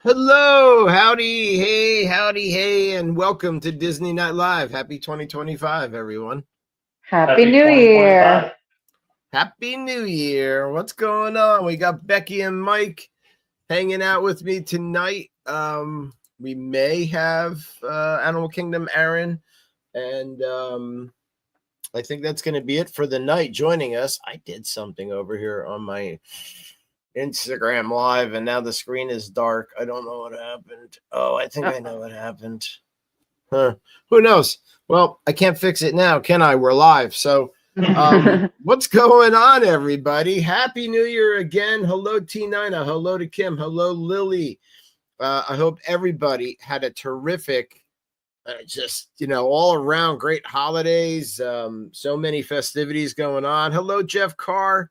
Hello, howdy, hey, and welcome to Disney Night Live. Happy 2025, everyone. Happy New Year. Happy New Year. What's going on? We got Becky and Mike hanging out with me tonight. We may have Animal Kingdom Aaron, and I think that's going to be it for the night. Joining us, I did something over here on my Instagram Live, and now the screen is dark. I don't know what happened. Oh, I think I know what happened. Who knows? Well, I can't fix it now, can I? We're live. So what's going on, everybody? Happy New Year again. Hello, T9. Hello to Kim. Hello, Lily. I hope everybody had a terrific, all around great holidays. So many festivities going on. Hello, Jeff Carr.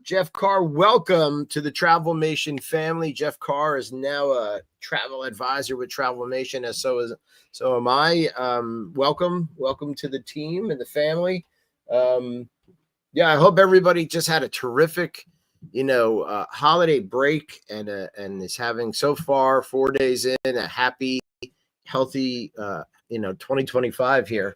Jeff Carr, welcome to the Travelmation family. Jeff Carr is now a travel advisor with Travelmation, as so am I. Welcome to the team and the family. I hope everybody just had a terrific, holiday break and is having so far 4 days in a happy, healthy, 2025 here.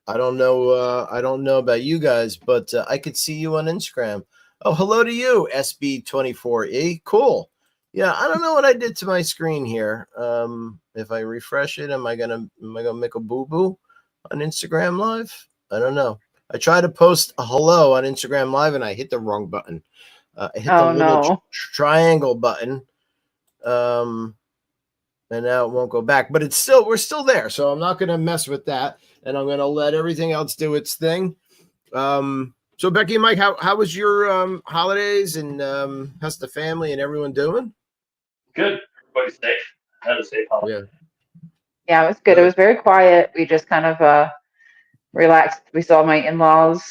I don't know about you guys, but I could see you on Instagram. Oh, hello to you, SB24E. Cool. Yeah, I don't know what I did to my screen here. If I refresh it, am I gonna make a boo-boo on Instagram Live? I don't know. I tried to post a hello on Instagram Live and I hit the wrong button. I hit the little triangle button. And now it won't go back, but we're still there. So I'm not gonna mess with that. And I'm going to let everything else do its thing. So Becky and Mike, how was your holidays, and how's the family and everyone doing? Good. Everybody's safe. Had a safe holiday. Yeah, it was good. It was very quiet. We just kind of relaxed. We saw my in-laws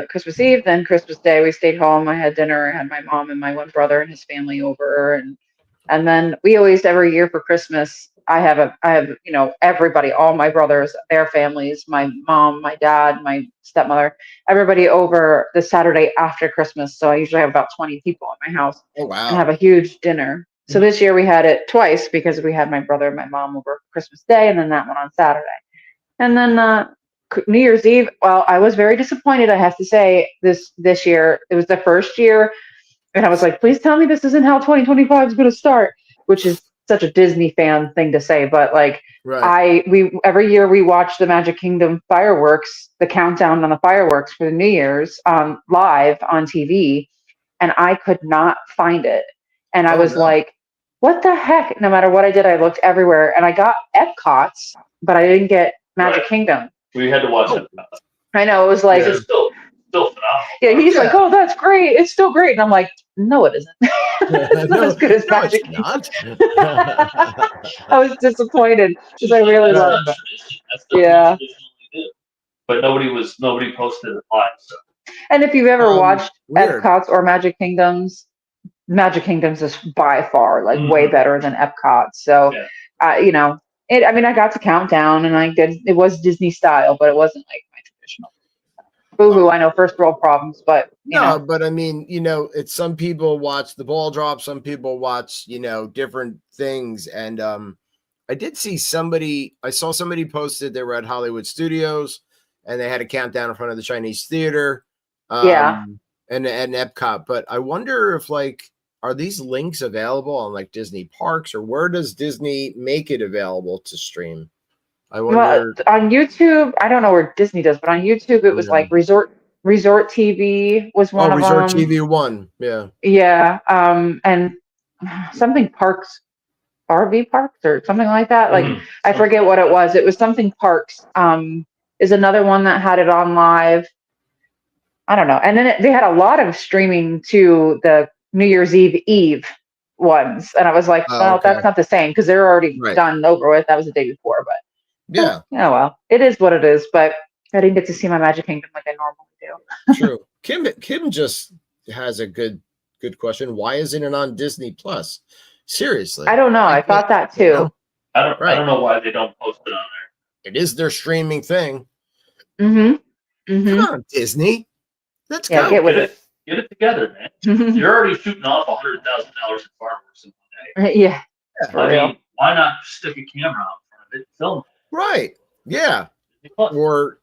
Christmas Eve, then Christmas Day we stayed home. I had dinner. I had my mom and my one brother and his family over, and then we always, every year for Christmas, I have everybody, all my brothers, their families, my mom, my dad, my stepmother, everybody over the Saturday after Christmas. So I usually have about 20 people at my house. Oh, wow. And have a huge dinner. So this year we had it twice because we had my brother and my mom over Christmas Day and then that one on Saturday. And then New Year's Eve, well, I was very disappointed, I have to say, this year. It was the first year. And I was like, please tell me this isn't how 2025 is going to start, which is such a Disney fan thing to say. But like, right. Every year we watch the Magic Kingdom fireworks, the countdown on the fireworks for the New Year's live on TV. And I could not find it. And I was like, what the heck? No matter what I did, I looked everywhere. And I got Epcot's, but I didn't get Magic Kingdom. We had to watch it. I know. It was like... It's still phenomenal. Yeah, he's like, oh, that's great. It's still great. And I'm like, no, it isn't. It's not as good as Magic Kingdom. I was disappointed because I really loved it. Yeah. but nobody posted it live. So And if you've ever watched weird. Epcot's or Magic Kingdoms is by far like way better than Epcot. So, Yeah. you know, I mean, I got to Countdown and it was Disney style, but it wasn't like my traditional. Boo-hoo, I know, first world problems, but you know. But I mean, it's some people watch the ball drop, some people watch, different things. And I did see I saw somebody posted they were at Hollywood Studios and they had a countdown in front of the Chinese Theater. Yeah. And Epcot. But I wonder if are these links available on like Disney parks, or where does Disney make it available to stream? I wonder. Well, on YouTube, I don't know where Disney does, but on YouTube it was like Resort TV was one of Resort them. TV 1. Yeah. Yeah. And something parks, RV parks or something like that. Like I forget what it was. It was something parks. Is another one that had it on live. I don't know. And then they had a lot of streaming to the New Year's Eve ones. And I was like, that's not the same because they're already done over with. That was the day before, but yeah. Oh, well, it is what it is, but I didn't get to see my Magic Kingdom like I normally do. True. Kim just has a good question. Why isn't it on Disney Plus? Seriously. I don't know. I thought that too. I don't know why they don't post it on there. It is their streaming thing. Come on, Disney. Let's go. Get with it. Get it together, man. You're already shooting off $100,000 in fireworks in one day. Yeah. I mean, why not stick a camera out in front of it, film it? Right. Yeah. Or,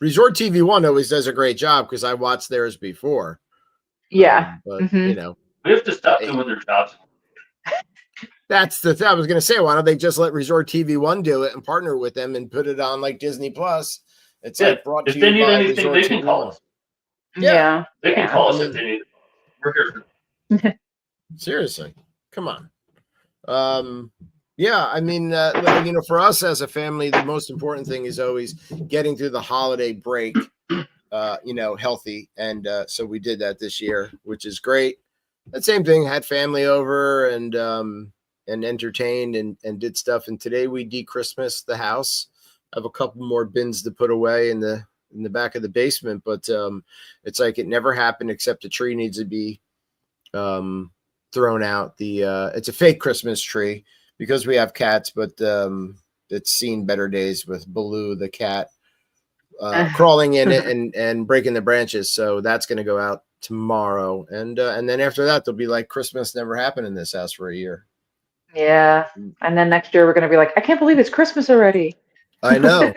Resort TV 1 always does a great job because I watched theirs before. Yeah. But, we have to stop doing their jobs. That's the thing I was going to say. Why don't they just let Resort TV 1 do it and partner with them and put it on like Disney Plus? It's like brought if to they you need by anything, Resort they can TV call 1. us. Yeah. They can call us if they need it. We're here for Seriously. Come on. Yeah, I mean, for us as a family, the most important thing is always getting through the holiday break, healthy. And so we did that this year, which is great. That same thing, had family over and entertained and did stuff. And today we de-Christmas the house. I have a couple more bins to put away in the back of the basement, but it's like it never happened except the tree needs to be thrown out. It's a fake Christmas tree because we have cats, but it's seen better days with Baloo the cat crawling in it and breaking the branches. So that's going to go out tomorrow, and then after that there'll be like Christmas never happened in this house for a year. Yeah, and then next year we're going to be like, I can't believe it's Christmas already. I know.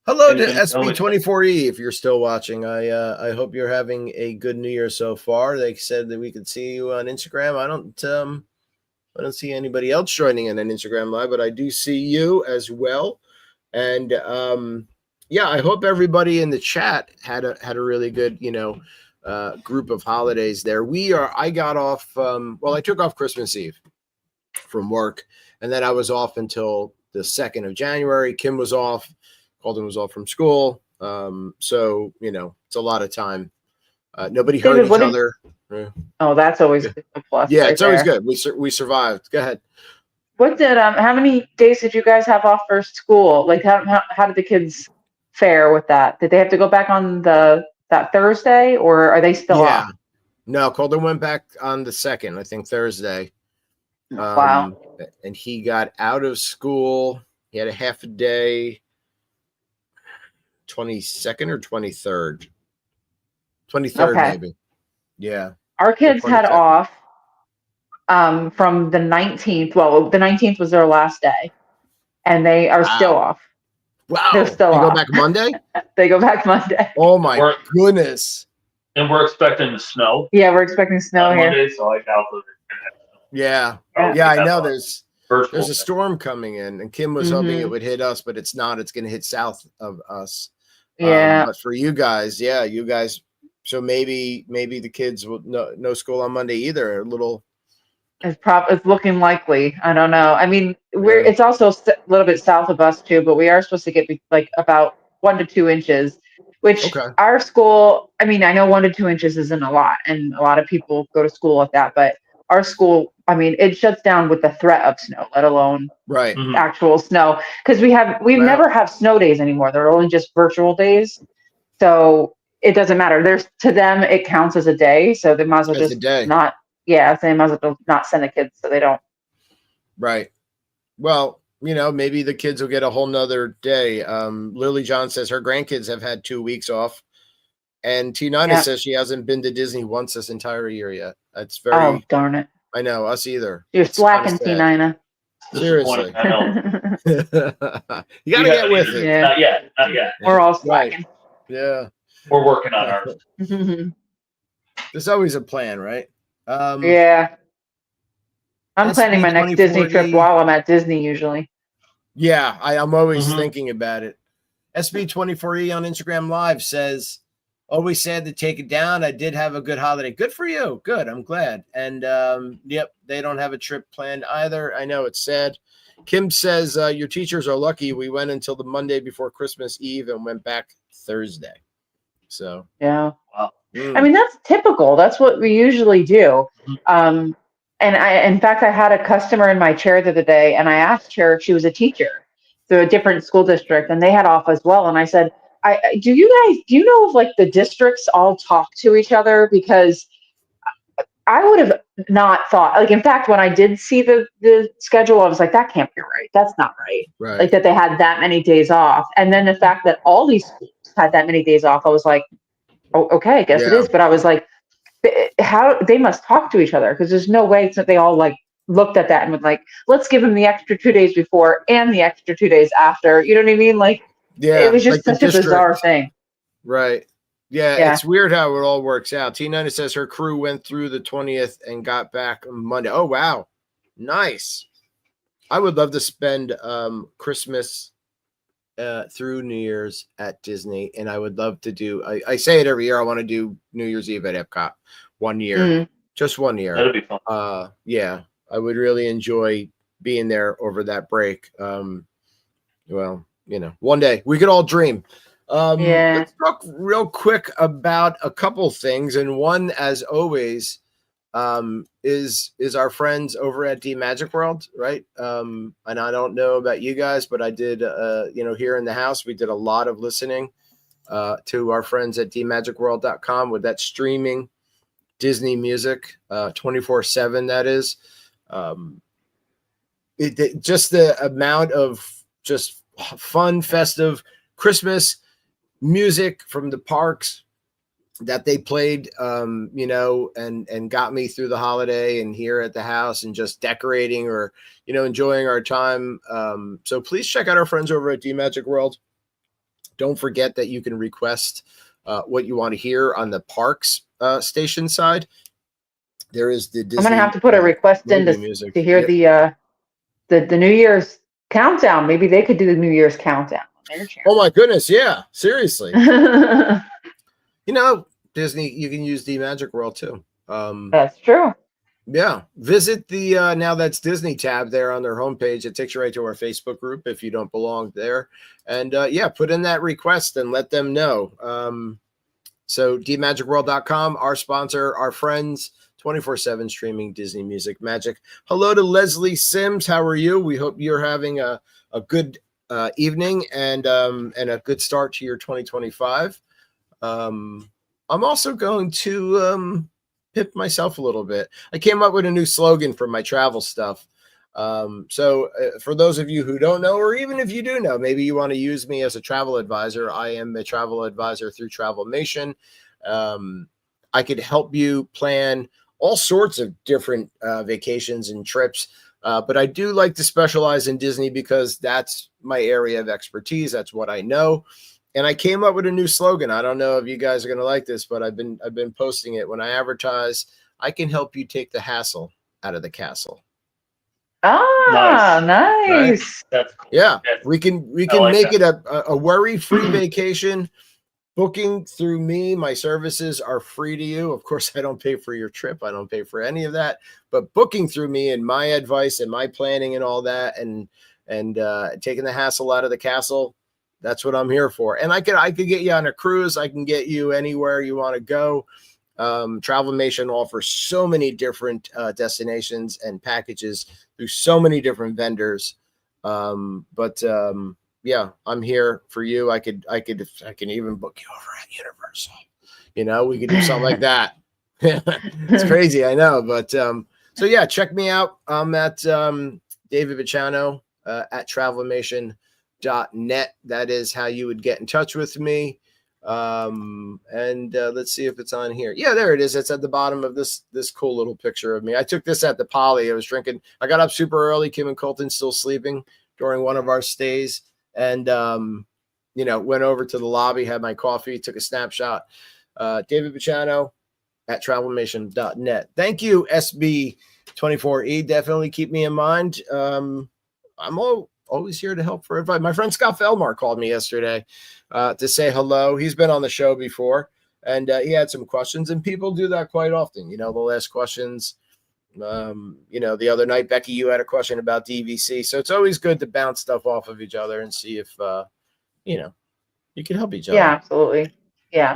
Hello to SB24E if you're still watching. I hope you're having a good New Year so far. They said that we could see you on Instagram. I don't see anybody else joining in an Instagram live, but I do see you as well. And I hope everybody in the chat had a really good group of holidays there. I got off I took off Christmas Eve from work, and then I was off until the 2nd of January. Kim was off. Colton was off from school. So, it's a lot of time. Nobody hurt each other. Oh, that's always a plus. Yeah, it's always good. We survived. Go ahead. What did how many days did you guys have off for school? Like how did the kids fare with that? Did they have to go back on that Thursday, or are they still off? No, Colton went back on the 2nd, I think Thursday. Wow. And he got out of school. He had a half a day, 22nd or 23rd. 23rd, maybe. Yeah. Our kids had off from the 19th. Well, the 19th was their last day, and they are still off. Wow. They're still off. Go back Monday? They go back Monday. Oh, my goodness. And we're expecting the snow. Yeah, we're expecting snow here. Monday, so I doubt that Yeah. I know there's a storm coming in, and Kim was hoping it would hit us, but it's not. It's going to hit south of us. Yeah. But for you guys, so maybe the kids will no school on Monday either. It's looking likely. I don't know. I mean, it's also a little bit south of us too, but we are supposed to get like about 1 to 2 inches, which our school, I mean, I know 1 to 2 inches isn't a lot, and a lot of people go to school at that, but our school, I mean, it shuts down with the threat of snow, let alone Right. Mhm. actual snow. Because we Wow. never have snow days anymore. They're only just virtual days. So it doesn't matter. To them, it counts as a day. So they might as well As a just day. not, yeah, so they might as well not send the kids so they don't. Right. Well, maybe the kids will get a whole nother day. Lily John says her grandkids have had 2 weeks off. And T9 Yeah. says she hasn't been to Disney once this entire year yet. That's Oh, very, darn it. I know, us either. You're It's kinda slacking, sad. T9. Seriously. Disappointing, I know. You got to get with it. Yeah. Not yet. Not yet. We're all Right. slacking. Yeah. We're working on ours. There's always a plan, right? Yeah. I'm planning my next Disney trip SB2040. while I'm at Disney usually. Yeah, I'm always Mhm. thinking about it. SB24E on Instagram Live says, always sad to take it down. I did have a good holiday. Good for you. Good. I'm glad. And yep, they don't have a trip planned either. I know it's sad. Kim says, your teachers are lucky. We went until the Monday before Christmas Eve and went back Thursday. So, Yeah. Wow. I mean, that's typical. That's what we usually do. And in fact, I had a customer in my chair the other day, and I asked her if she was a teacher through a different school district, and they had off as well. And I said, do you know if like the districts all talk to each other? Because I would have not thought, like, in fact, when I did see the schedule, I was like, that can't be right. That's not right. right. Like that they had that many days off. And then the fact that all these schools had that many days off, I was like, oh, okay, I guess it Yeah. is. But I was like, how they must talk to each other, because there's no way that they all like looked at that and would like, let's give them the extra 2 days before and the extra 2 days after. You know what I mean? Like, Yeah. it was just like such a bizarre thing. Right. Yeah, Yeah. it's weird how it all works out. T9 says her crew went through the 20th and got back on Monday. Oh, wow. Nice. I would love to spend Christmas through New Year's at Disney. And I would love to do, I say it every year, I want to do New Year's Eve at Epcot 1 year. Just 1 year. That'd be fun. Yeah, I would really enjoy being there over that break. Well, one day we could all dream. Yeah. Let's talk real quick about a couple things, and one, as always, is our friends over at D Magic World, right? And I don't know about you guys, but I did, here in the house, we did a lot of listening to our friends at dmagicworld.com with that streaming Disney music 24/7. That is, just the amount of just fun, festive Christmas music from the parks that they played, and got me through the holiday and here at the house and just decorating or, enjoying our time. So please check out our friends over at D Magic World. Don't forget that you can request what you want to hear on the parks station side. There is the Disney. I'm gonna have to put a request in to hear the New Year's countdown. Maybe they could do the New Year's countdown. Oh my goodness, yeah, seriously. Disney, you can use D Magic World too. That's true. Yeah, visit the Now That's Disney tab there on their homepage. It takes you right to our Facebook group if you don't belong there. And put in that request and let them know. So dmagicworld.com, our sponsor, our friends, 24/7 streaming Disney music magic. Hello to Leslie Sims. How are you? We hope you're having a good evening and a good start to your 2025. I'm also going to pip myself a little bit. I came up with a new slogan for my travel stuff. So for those of you who don't know, or even if you do know, maybe you want to use me as a travel advisor. I am a travel advisor through Travelmation. I could help you plan all sorts of different vacations and trips. But I do like to specialize in Disney because that's my area of expertise. That's what I know. And I came up with a new slogan. I don't know if you guys are going to like this, but I've been posting it. When I advertise, I can help you take the hassle out of the castle. Ah, nice. Right? That's cool. Yeah, we can like make that. it a worry-free vacation. Booking through me, my services are free to you. Of course, I don't pay for your trip. I don't pay for any of that. But booking through me and my advice and my planning and all that, and taking the hassle out of the castle, that's what I'm here for. And I could get you on a cruise. I can get you anywhere you want to go. Travelmation offers so many different destinations and packages through so many different vendors. Yeah, I'm here for you. I can even book you over at Universal. You know, we could do something like that. It's crazy, I know, but so yeah, check me out. I'm at David Viciano at travelmation.net. That is how you would get in touch with me. Let's see if it's on here. Yeah, there it is. It's at the bottom of this cool little picture of me. I took this at the Poly. I was drinking. I got up super early. Kim and Colton still sleeping during one of our stays, and went over to the lobby, had my coffee, took a snapshot. David Viciano at travelmation.net. Thank you, SB24E. Definitely keep me in mind. I'm always here to help for advice. My friend Scott Felmar called me yesterday to say hello. He's been on the show before, and he had some questions, and people do that quite often. They'll ask questions. The other night, Becky, you had a question about DVC. So it's always good to bounce stuff off of each other and see if, you can help each other. Yeah, absolutely. Yeah.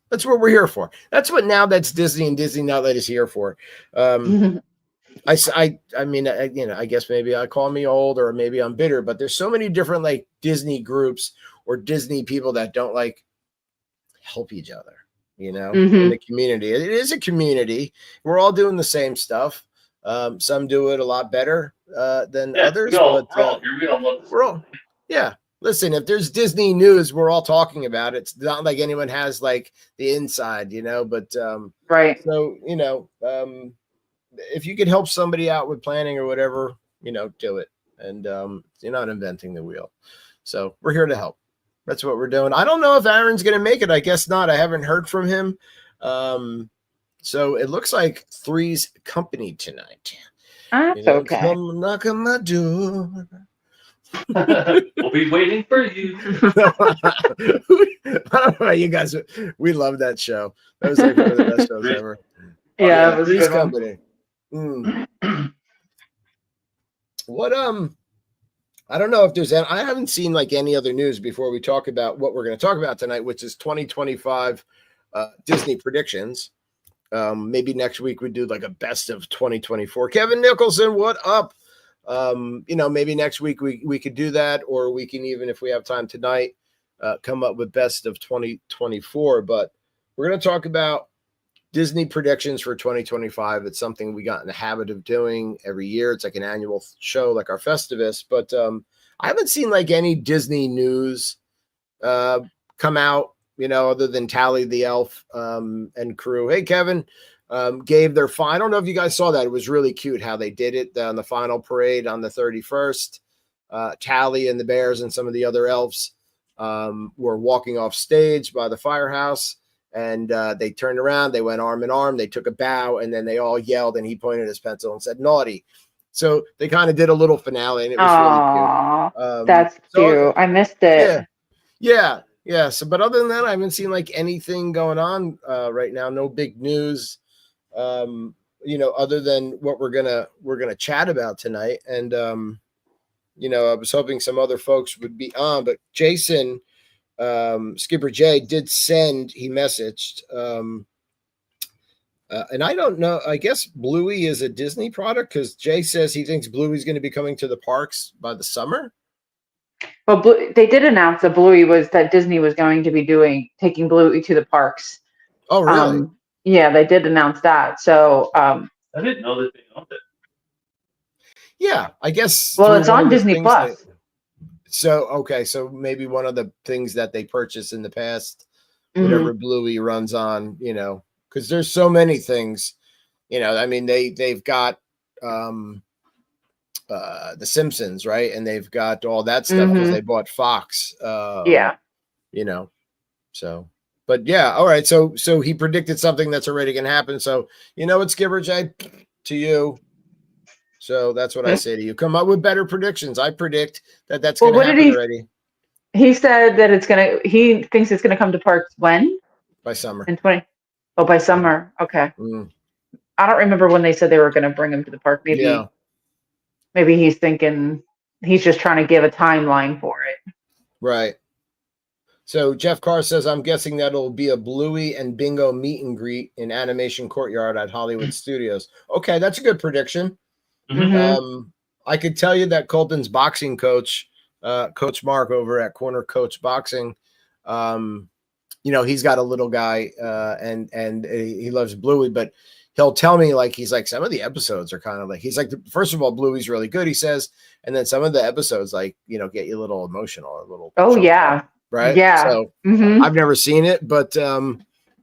That's what we're here for. That's what Now That's Disney and Disney Now That is here for. I guess maybe I call me old or maybe I'm bitter, but there's so many different like Disney groups or Disney people that don't like help each other, in the community. It is a community. We're all doing the same stuff. Some do it a lot better than others. Listen, if there's Disney news, we're all talking about it. It's not like anyone has like the inside, but right. So, if you could help somebody out with planning or whatever, do it. And you're not inventing the wheel. So we're here to help. That's what we're doing. I don't know if Aaron's going to make it. I guess not. I haven't heard from him. So it looks like Three's company tonight. That's okay. Come knock on my door. We'll be waiting for you. I don't know about you guys. We love that show. That was like one of the best shows ever. Yeah, it was Three's good company. What I don't know if there's I haven't seen like any other news before we talk about what we're going to talk about tonight, which is 2025 Disney predictions. Maybe next week we do like a best of 2024. Kevin Nicholson, what up? Maybe next week we could do that, or we can, even if we have time tonight, come up with best of 2024. But we're going to talk about Disney predictions for 2025. It's something we got in the habit of doing every year. It's like an annual show, like our Festivus. But I haven't seen like any Disney news come out, other than Tally the Elf and crew. Hey, Kevin. Gave their I don't know if you guys saw that. It was really cute how they did it on the final parade on the 31st. Tally and the bears and some of the other elves were walking off stage by the firehouse, and they turned around. They went arm in arm. They took a bow, and then they all yelled, and he pointed his pencil and said, "Naughty." So they kind of did a little finale, and it was really cute. That's cute. I missed it. Yeah. So, but other than that, I haven't seen like anything going on right now. No big news. Other than what we're gonna chat about tonight. And I was hoping some other folks would be on, but Jason, Skipper Jay did send, he messaged, and I don't know, I guess Bluey is a Disney product, because Jay says he thinks Bluey's going to be coming to the parks by the summer. Well, they did announce that Disney was going to be taking Bluey to the parks. Oh, really? Yeah, they did announce that. So I didn't know that they owned it. Yeah, I guess. Well, it's on Disney Plus. So maybe one of the things that they purchased in the past, whatever Bluey runs on, because there's so many things, I mean, they've got The Simpsons, right? And they've got all that stuff because they bought Fox. So. But yeah, all right. So he predicted something that's already going to happen. So it's Skipper Jay to you. So that's what I say to you. Come up with better predictions. I predict that's going to happen already. He said that he thinks it's going to come to parks when? By summer. By summer. Okay. I don't remember when they said they were going to bring him to the park. Maybe he's thinking he's just trying to give a timeline for it. Right. So Jeff Carr says, I'm guessing that'll be a Bluey and Bingo meet and greet in Animation Courtyard at Hollywood Studios. Okay, that's a good prediction. Mhm. I could tell you that Colton's boxing coach, Coach Mark over at Corner Coach Boxing, he's got a little guy and he loves Bluey, but he'll tell me he's like, some of the episodes are kind of like, he's like, first of all, Bluey's really good, he says. And then some of the episodes get you a little emotional, a little. Oh yeah. Up, right. Yeah. So I've never seen it, but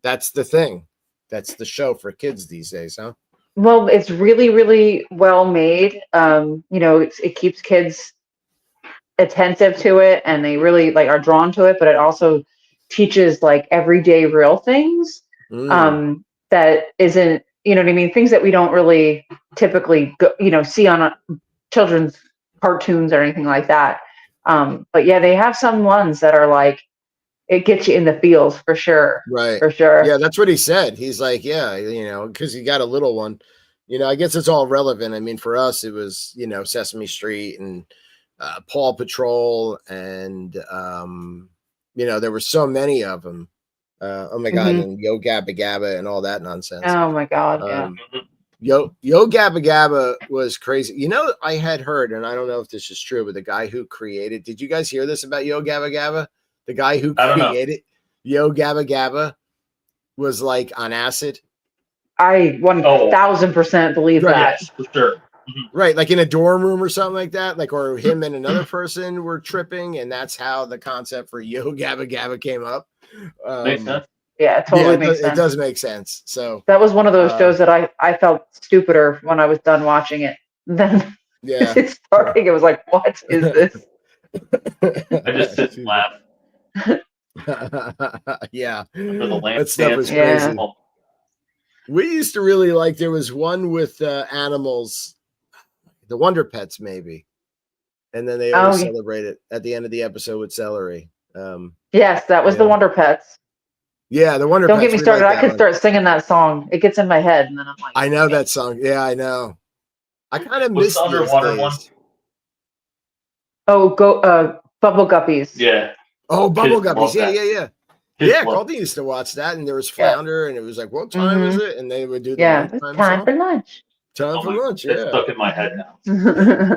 that's the thing. That's the show for kids these days, huh? Well, it's really, really well made. It keeps kids attentive to it, and they really are drawn to it. But it also teaches everyday real things that isn't, you know what I mean? Things that we don't really typically see on children's cartoons or anything like that. But yeah, they have some ones that are it gets you in the feels for sure. Right. For sure. Yeah, that's what he said. He's like, yeah, because he got a little one. I guess it's all relevant. I mean, for us, it was, Sesame Street and Paw Patrol, and there were so many of them. Oh my God, and Yo Gabba Gabba and all that nonsense. Oh my God, yeah. Yo Gabba Gabba was crazy. I had heard, and I don't know if this is true, but the guy who created, did you guys hear this about Yo Gabba Gabba? The guy who created Yo Gabba Gabba was on acid. I 1000% believe that. Yes, for sure. Right, in a dorm room or something like that, or him and another person were tripping, and that's how the concept for Yo Gabba Gabba came up. Makes sense. Yeah, it totally makes sense. It does make sense. So that was one of those shows that I felt stupider when I was done watching it. Then it's starting. It was like, what is this? I just sit and laugh. Yeah, that stuff is crazy. We used to really there was one with animals, the Wonder Pets maybe, and then they always celebrate it at the end of the episode with celery. Yes, that was the Wonder Pets. Yeah, the Wonder Don't Pets. Don't get me started. I could start singing that song. It gets in my head, and then I'm like, I know that song. Yeah, I know. I kind of miss the underwater one. Oh, Bubble Guppies. Yeah. Oh, Bubble Guppies. Yeah. Yeah, Kids Colton used to watch that, and there was Flounder, and it was like, what time is it? And they would do the time for lunch. Time for lunch, It's stuck in my head now.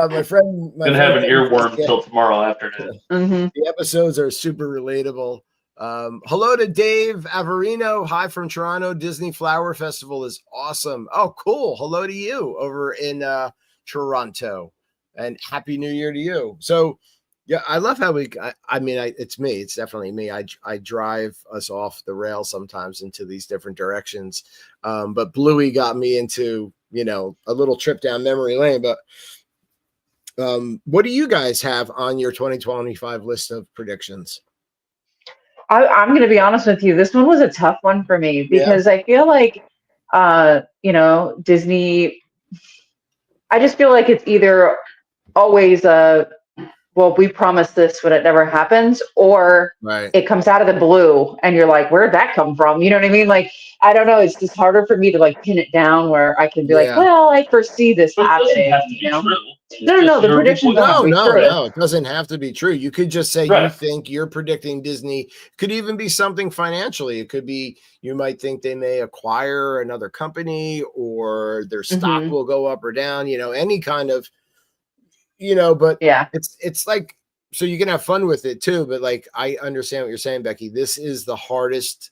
My friend, gonna have an earworm until tomorrow afternoon. The episodes are super relatable. Hello to Dave Averino. Hi from Toronto. Disney Flower Festival is awesome. Oh, cool. Hello to you over in Toronto, and Happy New Year to you. So, yeah, I love how it's me. It's definitely me. I drive us off the rail sometimes into these different directions. But Bluey got me into, a little trip down memory lane. But what do you guys have on your 2025 list of predictions? I'm going to be honest with you. This one was a tough one for me because I feel like, Disney, I just feel like it's either always well, we promised this when it never happens, or it comes out of the blue and you're like, where'd that come from? You know what I mean? I don't know. It's just harder for me to pin it down where I can be well, I foresee this happening. No, the predictions no, it doesn't have to be true. You could just say you think you're predicting Disney. Could even be something financially. It could be you might think they may acquire another company, or their stock will go up or down. Any kind of. But it's so you can have fun with it too. But I understand what you're saying, Becky. This is the hardest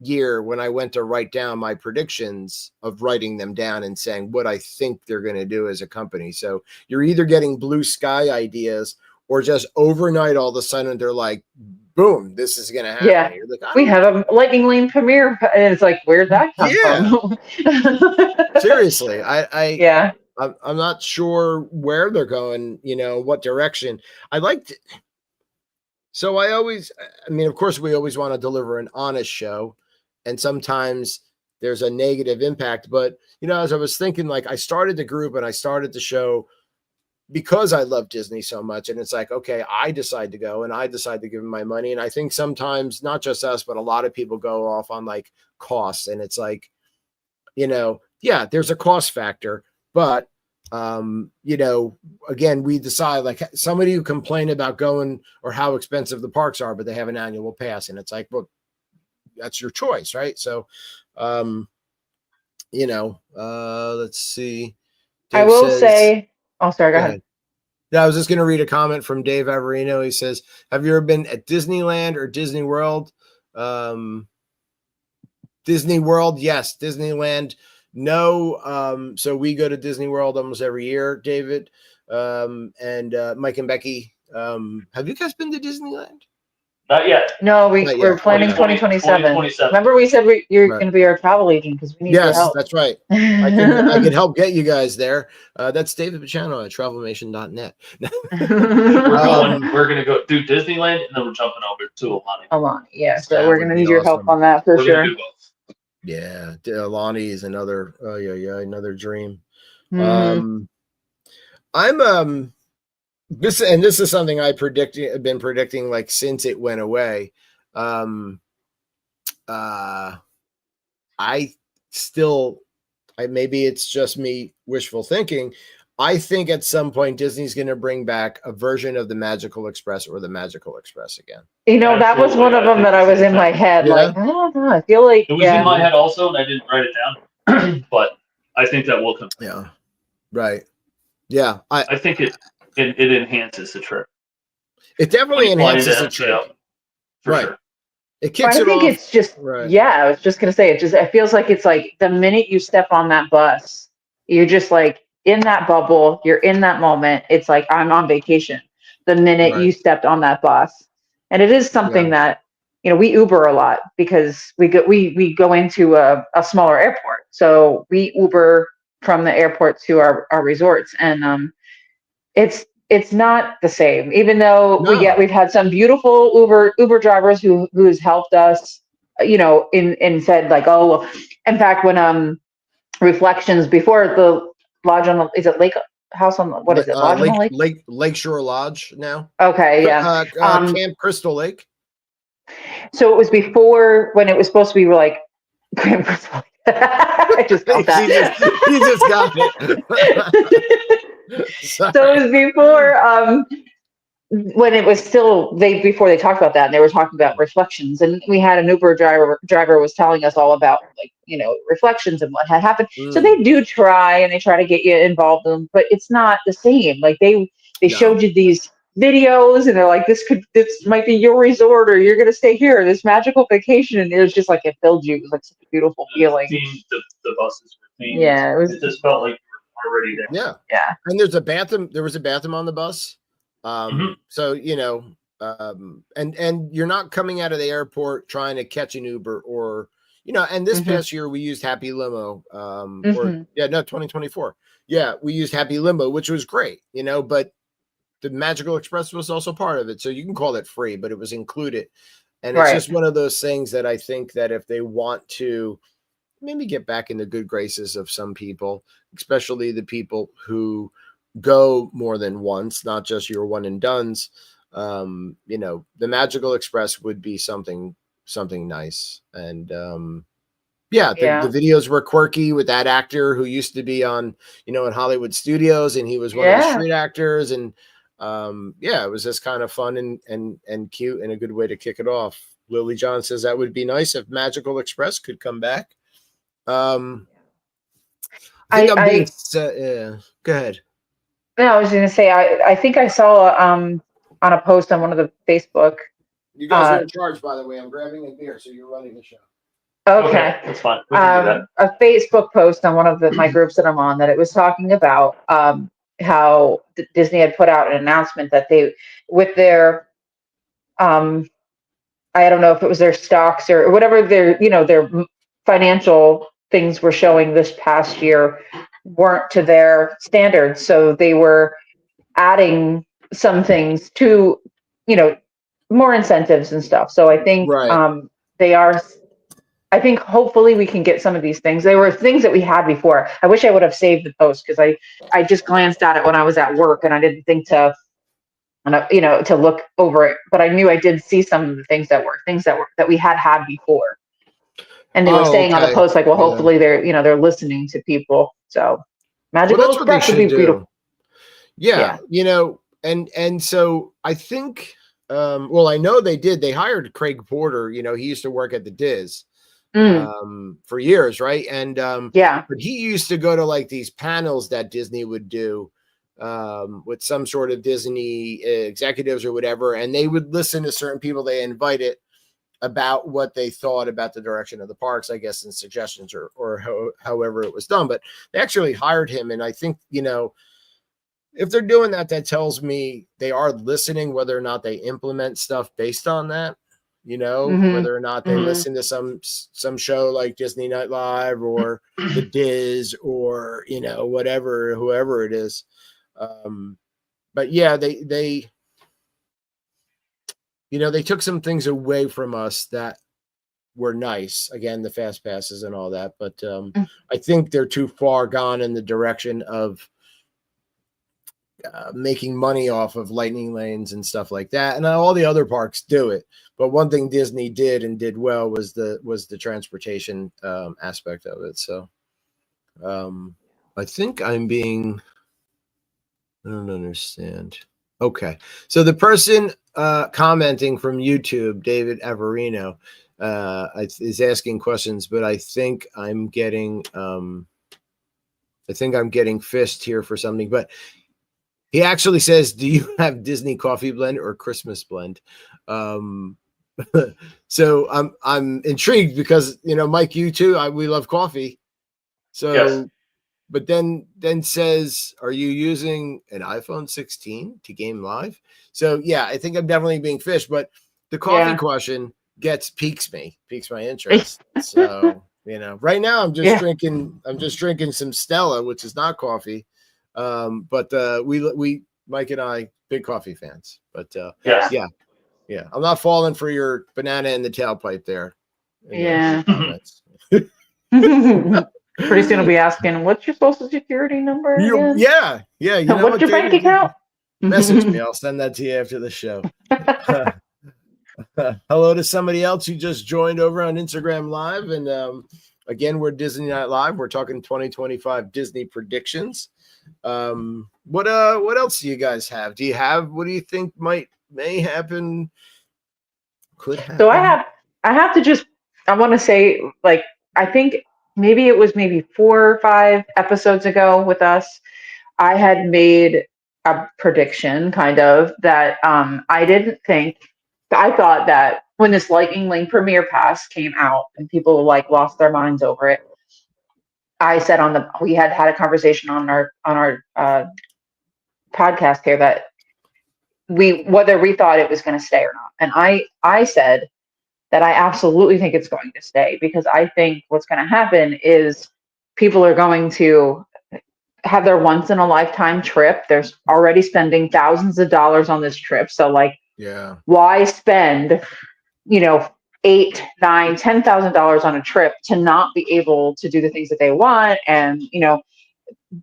year when I went to write down my predictions, of writing them down and saying what I think they're going to do as a company. So you're either getting blue sky ideas, or just overnight, all of a sudden they're like, boom, this is going to happen. Yeah. We have a Lightning Lane premiere, and it's like, where'd that come from? Seriously. I'm not sure where they're going, what direction. Of course, we always want to deliver an honest show, and sometimes there's a negative impact. But, as I was thinking, I started the group and I started the show because I love Disney so much. And it's like, okay, I decide to go and I decide to give them my money. And I think sometimes not just us, but a lot of people go off on costs. And it's like, there's a cost factor, but You know, again, we decide, like, somebody who complained about going or how expensive the parks are, but they have an annual pass, and it's like, well, that's your choice, right? So, you know, let's see. I Dave will says, say, oh, sorry, go go ahead. ahead. Yeah, I was just going to read a comment from Dave Averino. He says, have you ever been at Disneyland or Disney World? Disney World, yes. Disneyland, no. So we go to Disney World almost every year, David, and Mike and Becky. Have you guys been to Disneyland? Not yet. No, Not we're yet. planning 2027. 2027. Remember, we said you're Right. going to be our travel agent because we need your Yes, help. that's right. I can help get you guys there. That's David Pachano at travelmation.net. We're gonna go do Disneyland, and then we're jumping over to Alani. Alani, yeah. So That we're would going to be need your help awesome. on that for We're sure. gonna do both. Yeah, Alani is another. Oh yeah, another dream. Mhm. I'm this is something I've been predicting like since it went away. Maybe it's just me wishful thinking. I think at some point Disney's going to bring back a version of the Magical Express or the Magical Express again. You know, that was one of them that I was in my head. Yeah. Like, I don't know. I feel like It was in my head also, and I didn't write it down. But I think that will come. Yeah. Right. Yeah. I think it enhances the trip. It definitely When you fly enhances into the trip. MGM, for Right. sure. It kicks I it think off. it's just Right. yeah. I was just gonna say it feels like it's like the minute you step on that bus, you're just like in that bubble. You're in that moment. It's like I'm on vacation. The minute you Right. stepped on that bus, and it is something that we Uber a lot because we go into a smaller airport, so we Uber from the airport to our resorts, and it's not the same, even though No. we've had some beautiful Uber drivers who's helped us, in said like, oh, in fact, when Reflections before the lodge on the, is it Lake House on the, what is it, Lodge on the Lake? Lakeshore Lodge now. Okay, yeah. Camp Crystal Lake. So it was before when it was supposed to be like Camp Crystal Lake. I just got that. You just got it. So it was before when it was still before they talked about that, and they were talking about Reflections, and we had an Uber driver was telling us all about Reflections and what had happened. So they do try, and they try to get you involved in them, but it's not the same. Like they showed you these videos, and they're like, this might be your resort, or you're gonna stay here, this magical vacation, and it was just like it filled you. It was like such a beautiful feeling. The buses were themed. Yeah, it just felt like you were already there. Yeah. And there's a bathroom. There was a bathroom on the bus. So and you're not coming out of the airport trying to catch an Uber or and this past year we used Happy Limo 2024. Yeah, we used Happy Limo, which was great, but the Magical Express was also part of it. So you can call it free, but it was included. And it's just one of those things that I think that if they want to maybe get back in the good graces of some people, especially the people who go more than once, not just your one and dones, the Magical Express would be something nice. And the videos were quirky with that actor who used to be on in Hollywood Studios, and he was one of the street actors, and it was just kind of fun and cute and a good way to kick it off. Lily John says that would be nice if Magical Express could come back. Go ahead. No, I was going to say, I think I saw on a post on one of the Facebook. You guys are in charge, by the way. I'm grabbing a beer, so you're running the show. Okay. That's fine. We can do that. A Facebook post on one of my groups that I'm on that it was talking about how Disney had put out an announcement that they, with their, I don't know if it was their stocks or whatever their financial things were showing this past year weren't to their standards. So they were adding some things to, more incentives and stuff. So I think they are, I think hopefully we can get some of these things. They were things that we had before. I wish I would have saved the post because I just glanced at it when I was at work and I didn't think to look over it, but I knew I did see some of the things that we had before. And they were saying on the post, like, well, hopefully they're listening to people. So Magical Well, that's what they Express would should be beautiful. do. Yeah, Yeah. you know, and so I think, well, I know they did. They hired Craig Porter. You know, he used to work at the Diz for years, right? And Yeah. but he used to go to like these panels that Disney would do with some sort of Disney executives or whatever, and they would listen to certain people they invited about what they thought about the direction of the parks, I guess, and suggestions or however it was done. But they actually hired him, and I think, you know, if they're doing that, that tells me they are listening, whether or not they implement stuff based on that, you know, whether or not they listen to some show like Disney Night Live or the Diz or, you know, whatever, whoever it is. But yeah, they you know, they took some things away from us that were nice. Again, the fast passes and all that. But I think they're too far gone in the direction of making money off of lightning lanes and stuff like that. And all the other parks do it. But one thing Disney did and did well was the transportation aspect of it. So I think I don't understand. Okay. So the person commenting from YouTube, David Averino, is asking questions, but I think I'm getting fished here for something. But he actually says, "Do you have Disney Coffee Blend or Christmas Blend?" So I'm intrigued because, you know, Mike, you too, we love coffee. So. Yes. But then says, are you using an iPhone 16 to game live? So yeah, I think I'm definitely being fished, but the coffee question piques my interest. So, you know, right now I'm just drinking some Stella, which is not coffee. But we Mike and I, big coffee fans. But yeah. I'm not falling for your banana in the tailpipe there. Yeah. Pretty soon I'll be asking, what's your social security number again? Yeah. You know what's your bank account? Message me. I'll send that to you after the show. Hello to somebody else who just joined over on Instagram Live. And again, we're Disney Night Live. We're talking 2025 Disney predictions. What else do you guys have? What do you think may happen? Could happen? So I want to say, like, I think maybe it was 4 or 5 episodes ago with us, I had made a prediction kind of that I thought that when this Lightning Lane Premiere Pass came out and people like lost their minds over it, I said we had a conversation on our podcast here that whether we thought it was going to stay or not. And I said that I absolutely think it's going to stay, because I think what's going to happen is people are going to have their once in a lifetime trip. They're already spending thousands of dollars on this trip. So like, why spend, you know, $8,000, $9,000, $10,000 on a trip to not be able to do the things that they want? And, you know,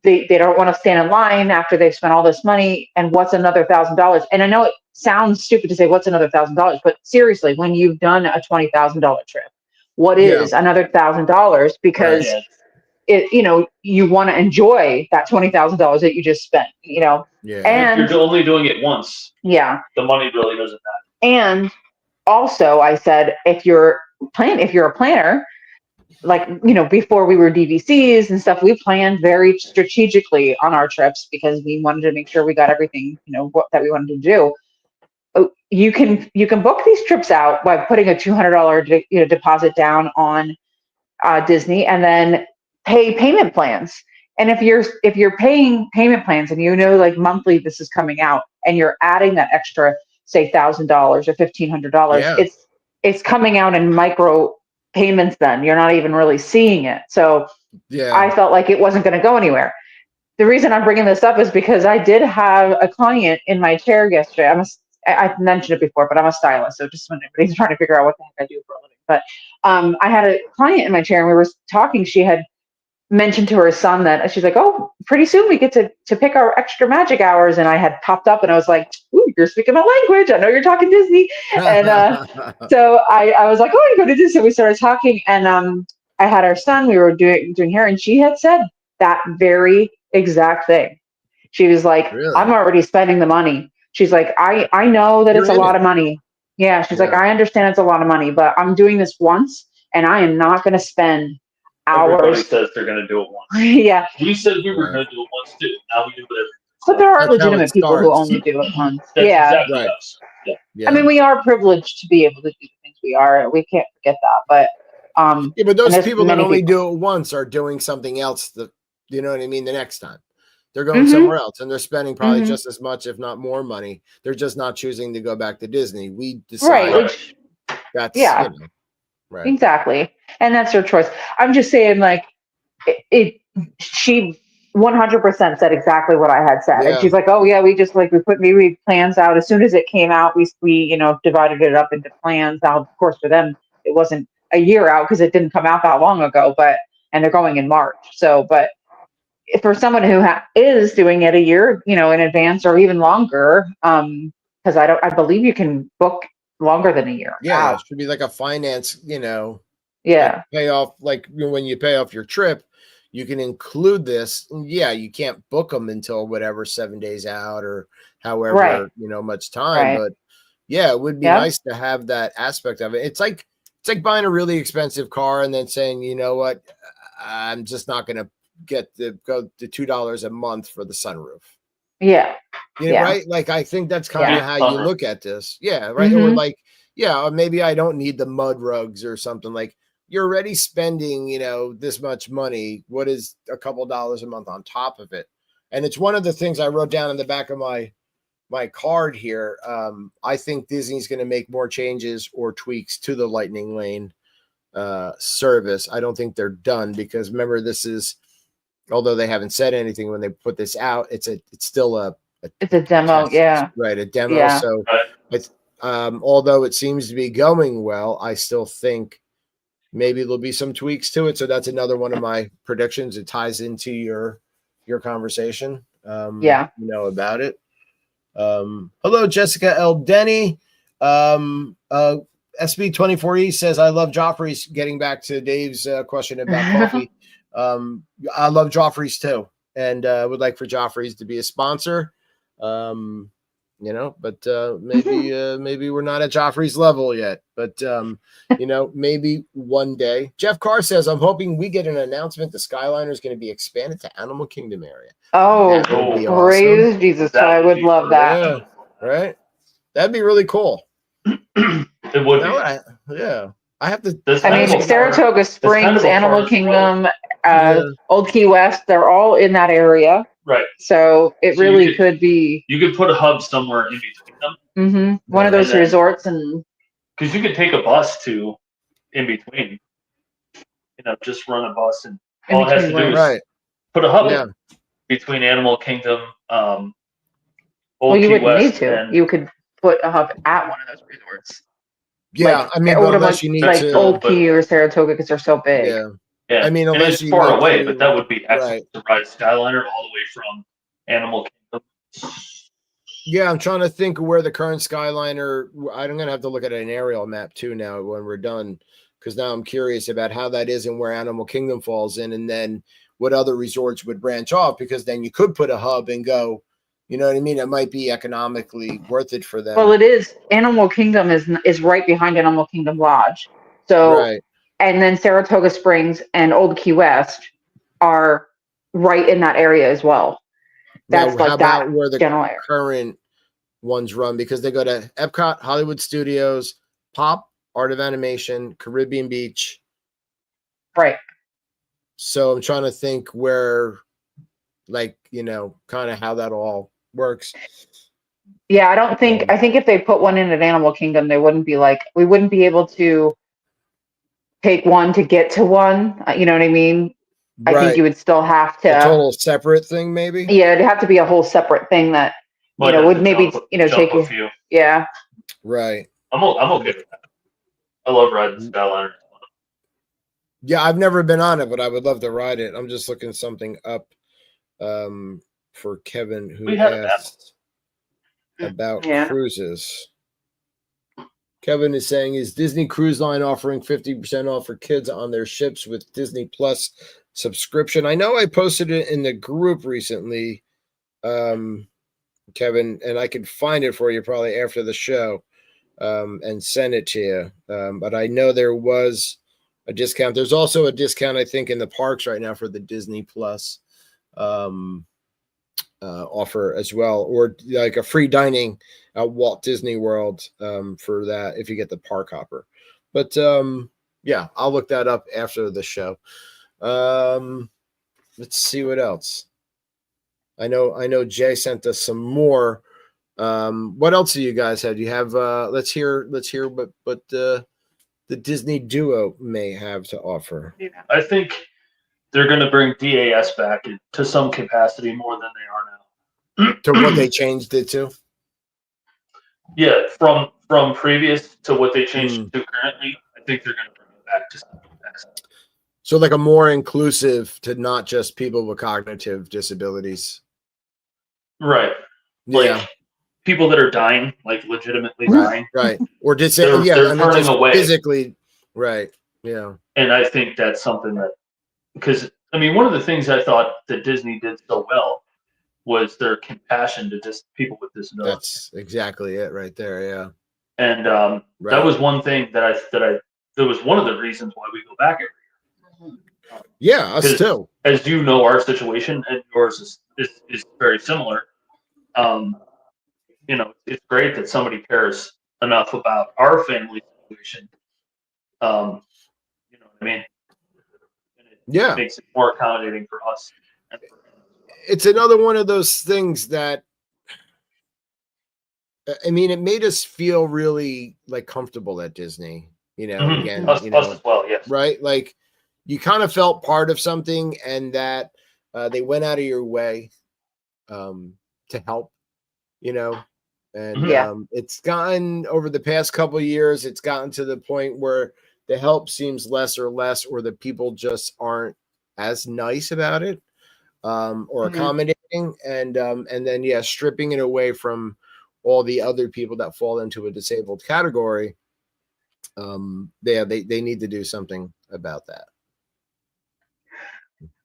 they don't want to stand in line after they've spent all this money. And what's another $1,000? And I know it sounds stupid to say what's another $1,000, but seriously, when you've done a $20,000 trip, what is another $1,000? Because you know, you want to enjoy that $20,000 that you just spent, you know. And if you're only doing it once, the money really doesn't matter. And also, I said, if you're a planner, like, you know, before we were DVCs and stuff, we planned very strategically on our trips because we wanted to make sure we got everything, you know, that we wanted to do. You can book these trips out by putting a $200 deposit down on Disney, and then pay payment plans. And if you're paying payment plans and, you know, like monthly this is coming out, and you're adding that extra, say $1,000 or $1,500, it's coming out in micro payments. Then you're not even really seeing it. So I felt like it wasn't going to go anywhere. The reason I'm bringing this up is because I did have a client in my chair yesterday. I've mentioned it before, but I'm a stylist, so just when everybody's trying to figure out what the heck I do for a living. But I had a client in my chair, and we were talking. She had mentioned to her son that she's like, "Oh, pretty soon we get to pick our extra magic hours." And I had popped up, and I was like, "Ooh, you're speaking my language. I know you're talking Disney." And so I was like, "Oh, you go to Disney." So we started talking, and I had our son. We were doing hair, and she had said that very exact thing. She was like, Really? I'm already spending the money. She's like, I know that You're it's a in lot it. of money. Yeah. She's like, Yeah. I understand it's a lot of money, but I'm doing this once and I am not going to spend Everybody hours. says they're going to do it once. Yeah. We said we were Right. going to do it once too. Now we do whatever. But there are That's how it legitimate people who starts. only do it once. That's Yeah. exactly Right. us. Yeah. Yeah. I mean, we are privileged to be able to do the things we are. We can't forget that. But Yeah, but and those there's people that many only people. do it once are doing something else that, you know what I mean, the next time. They're going Mhm. somewhere else and they're spending probably Mhm. just as much, if not more money. They're just not choosing to go back to Disney. We Right. decide Which, that's, yeah, you know, right. exactly. And that's their choice. I'm just saying, like, she 100% said exactly what I had said. And Yeah. she's like, oh, yeah, we just like, we put MeWe plans out. As soon as it came out, we, you know, divided it up into plans. Now, of course, for them, it wasn't a year out because it didn't come out that long ago, and they're going in March. So, but for someone who is doing it a year, you know, in advance or even longer, because I believe you can book longer than a year Yeah. out. It should be like a finance, you know, Yeah. like pay off, like when you pay off your trip, you can include this. Yeah, you can't book them until whatever 7 days out or however, Right. you know, much time. Right. But yeah, it would be Yeah. nice to have that aspect of it. It's like buying a really expensive car and then saying, you know what, I'm just not going to go to $2 a month for the sunroof. Yeah. You know, Yeah. right? Like I think that's kind Yeah. of how you Sunroof. look at this. Yeah, right. Or Mhm. like, yeah, or maybe I don't need the mud rugs or something. Like you're already spending, you know, this much money. What is a couple dollars a month on top of it? And it's one of the things I wrote down in the back of my card here. I think Disney's going to make more changes or tweaks to the Lightning Lane service. I don't think they're done because remember, this is, although they haven't said anything when they put this out, it's still a It's a demo. test, Yeah. right, a demo. Yeah. So Right. it's although it seems to be going well, I still think maybe there'll be some tweaks to it. So that's another one of my predictions. It ties into your conversation. Yeah. You know about it. Hello, Jessica L. Denny. SB24E says, I love Joffrey's. Getting back to Dave's question about coffee. I love Joffrey's too. And would like for Joffrey's to be a sponsor. You know, but maybe we're not at Joffrey's level yet. But you know, maybe one day. Jeff Carr says, I'm hoping we get an announcement the Skyliner is going to be expanded to Animal Kingdom area. Oh, That would be praise awesome. Jesus! That I would would be love that. Yeah, right. That'd be really cool. It would Now be. yeah, I have to. This I mean, Animal Saratoga kind Springs, of a Animal farce Kingdom, Yeah. Old Key West, they're all in that area. Right. So it So you really could be You could put a hub somewhere in between them one of Yeah. those And then- resorts. And because you could take a bus to in between. You know, just run a bus and in all it has to between do is where- Right. put a hub Yeah. between Animal Kingdom, Old well, you Key wouldn't West, need to. and You could put a hub at one of those resorts. Yeah. I mean, or but unless like, you need like to. Old Key or Saratoga because they're so big. Yeah. yeah, I mean, and unless it's you far need away, to- but that would be right. excellent to ride Skyliner all the way from Animal Kingdom. Yeah, I'm trying to think of where the current Skyliner. I'm gonna have to look at an aerial map too now when we're done, because now I'm curious about how that is and where Animal Kingdom falls in, and then what other resorts would branch off. Because then you could put a hub and go. You know what I mean? It might be economically worth it for them. Well, it is. Animal Kingdom is right behind Animal Kingdom Lodge. So, right. and then Saratoga Springs and Old Key West are right in that area as well. That's Now, like how that about where the general area. current ones run? Because they go to Epcot, Hollywood Studios, Pop, Art of Animation, Caribbean Beach. Right. So I'm trying to think where, like, you know, kind of how that all works. Yeah, I think if they put one in at Animal Kingdom, they wouldn't be like, we wouldn't be able to take one to get to one. You know what I mean? I think you would still have to. A total separate thing, maybe. Yeah, it'd have to be a whole separate thing that Might know, have would to maybe, jump- you know, jump take a you- few. Yeah. Right. I'm okay with that. I love riding Skyliner. Yeah, I've never been on it, but I would love to ride it. I'm just looking something up for Kevin, who We have that. asked about Yeah. cruises. Kevin is saying, is Disney Cruise Line offering 50% off for kids on their ships with Disney Plus subscription. I know I posted it in the group recently, Kevin, and I can find it for you probably after the show, and send it to you. But I know there was a discount. There's also a discount, I think, in the parks right now for the Disney Plus offer as well, or like a free dining at Walt Disney World for that if you get the park hopper. But yeah, I'll look that up after the show. Let's see what else. I know Jay sent us some more. What else do you guys have? Do you have let's hear what the Disney Duo may have to offer. I think they're going to bring DAS back to some capacity more than they are now. To what they changed it to? Yeah, from previous to what they changed to currently, I think they're going to bring it back to some capacity. So like a more inclusive to not just people with cognitive disabilities. Right. Yeah. Like people that are dying, like legitimately dying. Right. Or disability. Yeah. They're turning away. Physically. Right. Yeah. And I think that's something that, because I mean, one of the things I thought that Disney did so well was their compassion to people with disabilities. That's exactly it right there. Yeah. And that was one thing that was one of the reasons why we go back every year. Yeah, us too. As you know, our situation and yours is very similar. You know, it's great that somebody cares enough about our family situation. You know what I mean? And it makes it more accommodating for us. It's another one of those things that, I mean, it made us feel really like comfortable at Disney, you know, again, us as well. Yes. Right. Like you kind of felt part of something, and that they went out of your way to help, you know, and it's gotten over the past couple of years, it's gotten to the point where the help seems less, or the people just aren't as nice about it. Or accommodating, and then stripping it away from all the other people that fall into a disabled category. They need to do something about that.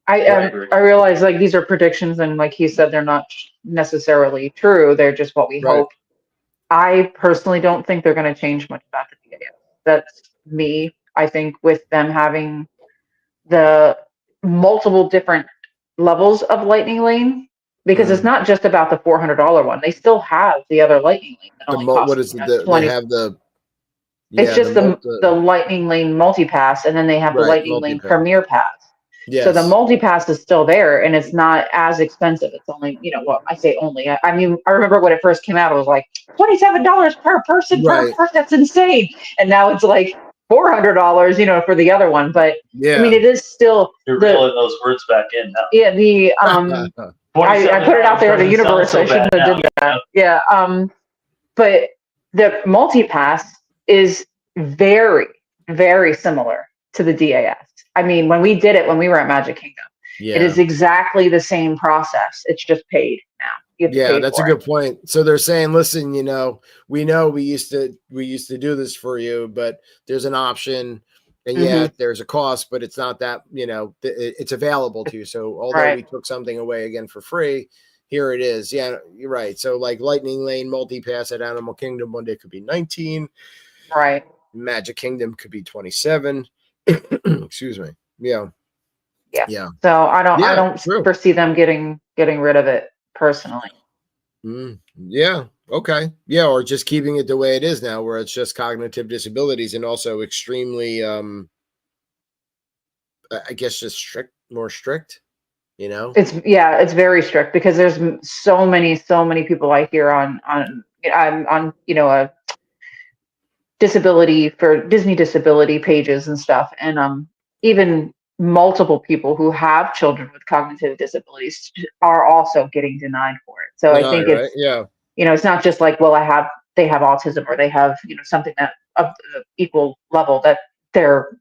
I realize like these are predictions, and like he said, they're not necessarily true. They're just what we hope. I personally don't think they're going to change much about the DAS. That's me. I think with them having the multiple different levels of Lightning Lane, because it's not just about the $400 one. They still have the other Lightning Lane. What is it? They have the. It's just the Lightning Lane multi-pass, and then they have the Lightning Lane Premier Pass. Yes. So the multi-pass is still there, and it's not as expensive. It's only, you know, well, I say only. I mean, I remember when it first came out, it was like $27 per person per person. That's insane. And now it's like $400, you know, for the other one. But I mean, it is still. You're reeling those words back in now. Yeah, I put it out there in the universe. I shouldn't have did that. Yeah. But the multi-pass is very, very similar to the DAS. I mean, when we did it, when we were at Magic Kingdom, it is exactly the same process. It's just paid now. That's a good point. So they're saying, listen, you know we used to do this for you, but there's an option, and there's a cost, but it's not that, you know, it's available to you. So although we took something away again for free, here it is. Yeah, you're right. So like Lightning Lane multi-pass at Animal Kingdom one day could be 19. Right. Magic Kingdom could be 27. Excuse me. Yeah. So I don't foresee them getting rid of it personally. Yeah. Okay. Yeah. Or just keeping it the way it is now, where it's just cognitive disabilities, and also extremely, I guess, just more strict. You know, it's very strict, because there's so many people I hear on you know, a disability for Disney disability pages and stuff, and even multiple people who have children with cognitive disabilities are also getting denied for it. So I think it's you know, it's not just like, well, they have autism, or they have, you know, something that of the equal level, that they're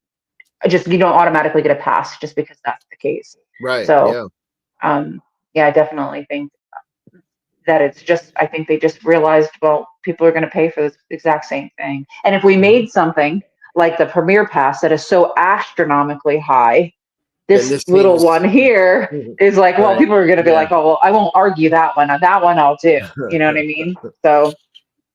just, you don't automatically get a pass just because that's the case. Right. So I definitely think that it's just, I think they just realized, well, people are going to pay for this exact same thing. And if we made something like the Premier Pass that is so astronomically high, This this little seems- one here is like, well, Right. people are going to be Yeah. like, oh, well, I won't argue that one. That one I'll do. You know what I mean? So,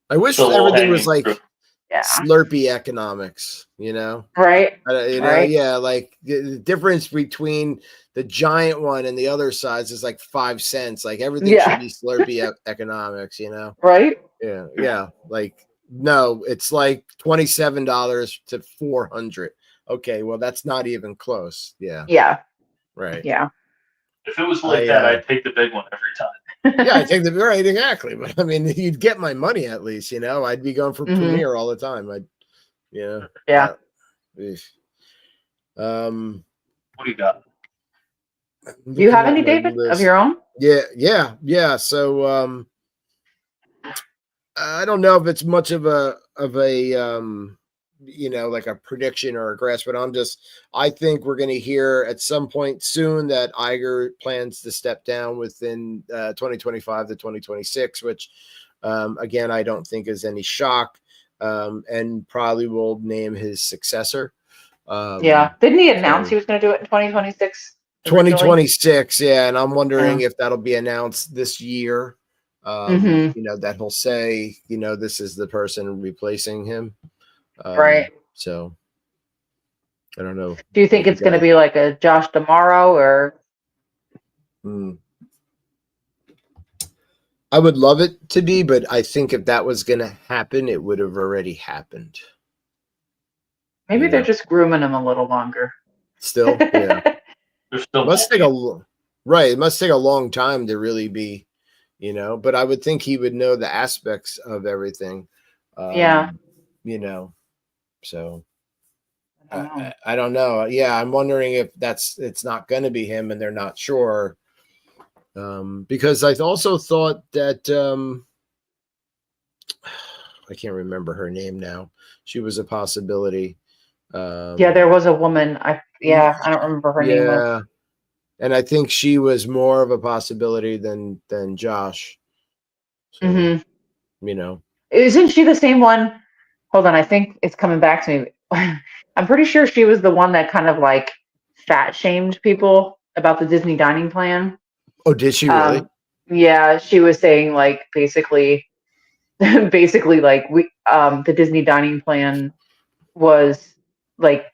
I wish The everything was low-hanging like fruit. yeah. Slurpee economics, you know? Right. Right. Yeah, like the difference between the giant one and the other size is like 5 cents. Like everything Yeah. should be Slurpee economics, you know? Right. Yeah. Like no, it's like $27 to 400. Okay, well that's not even close. Yeah, Yeah. right. Yeah. If it was like I, that, I'd take the big one every time. Yeah, I think right, exactly. But I mean, you'd get my money at least, you know. I'd be going for Mhm. Premiere all the time. Yeah. Yeah. Eesh. What do you got? Do you have looking any, at my David, of list. your own? Yeah. So I don't know if it's much of a like a prediction or a grasp, but I think we're going to hear at some point soon that Iger plans to step down within 2025 to 2026, which again I don't think is any shock, and probably will name his successor. Yeah. Didn't he announce he was going to do it in 2026? 2026, yeah, and I'm wondering if that'll be announced this year. Mhm. That he'll say, this is the person replacing him. Right. So I don't know. Do you think it's going to be like a Josh D'Amaro or? I would love it to be, but I think if that was going to happen, it would have already happened. Maybe they're just grooming him a little longer. Still, yeah. There's still It must take It must take a long time to really be, but I would think he would know the aspects of everything. Yeah. So I don't know. Yeah, I'm wondering if it's not going to be him and they're not sure. Because I also thought that I can't remember her name now. She was a possibility. Yeah, there was a woman. I don't remember her name. Yeah. And I think she was more of a possibility than Josh. So, Isn't she the same one? Hold on, I think it's coming back to me. I'm pretty sure she was the one that kind of like fat shamed people about the Disney dining plan. Oh, did she really? Yeah, she was saying like basically like the Disney dining plan was like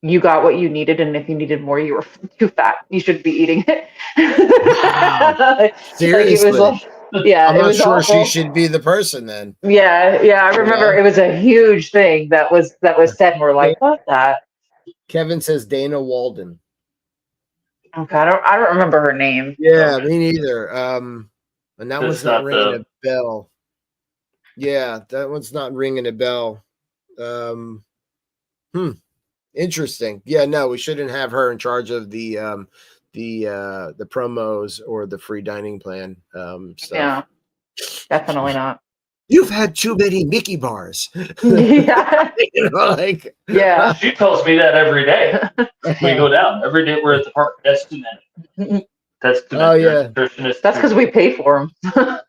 you got what you needed, and if you needed more, you were too fat. You shouldn't be eating it. Wow. Seriously. I'm not sure awful. She should be the person then. Yeah. I remember it was a huge thing that was said, and we're like, what's that? Kevin says Dana Walden. Okay, I don't remember her name. Yeah, me neither. And that one's not ringing a bell. Yeah, that one's not ringing a bell. Interesting. Yeah, no, we shouldn't have her in charge of the promos or the free dining plan. Yeah, definitely not. You've had too many Mickey bars. Yeah. Yeah. She tells me that every day. We go down every day. We're at the park. That's too many. That's too many. Oh yeah. That's because we pay for them.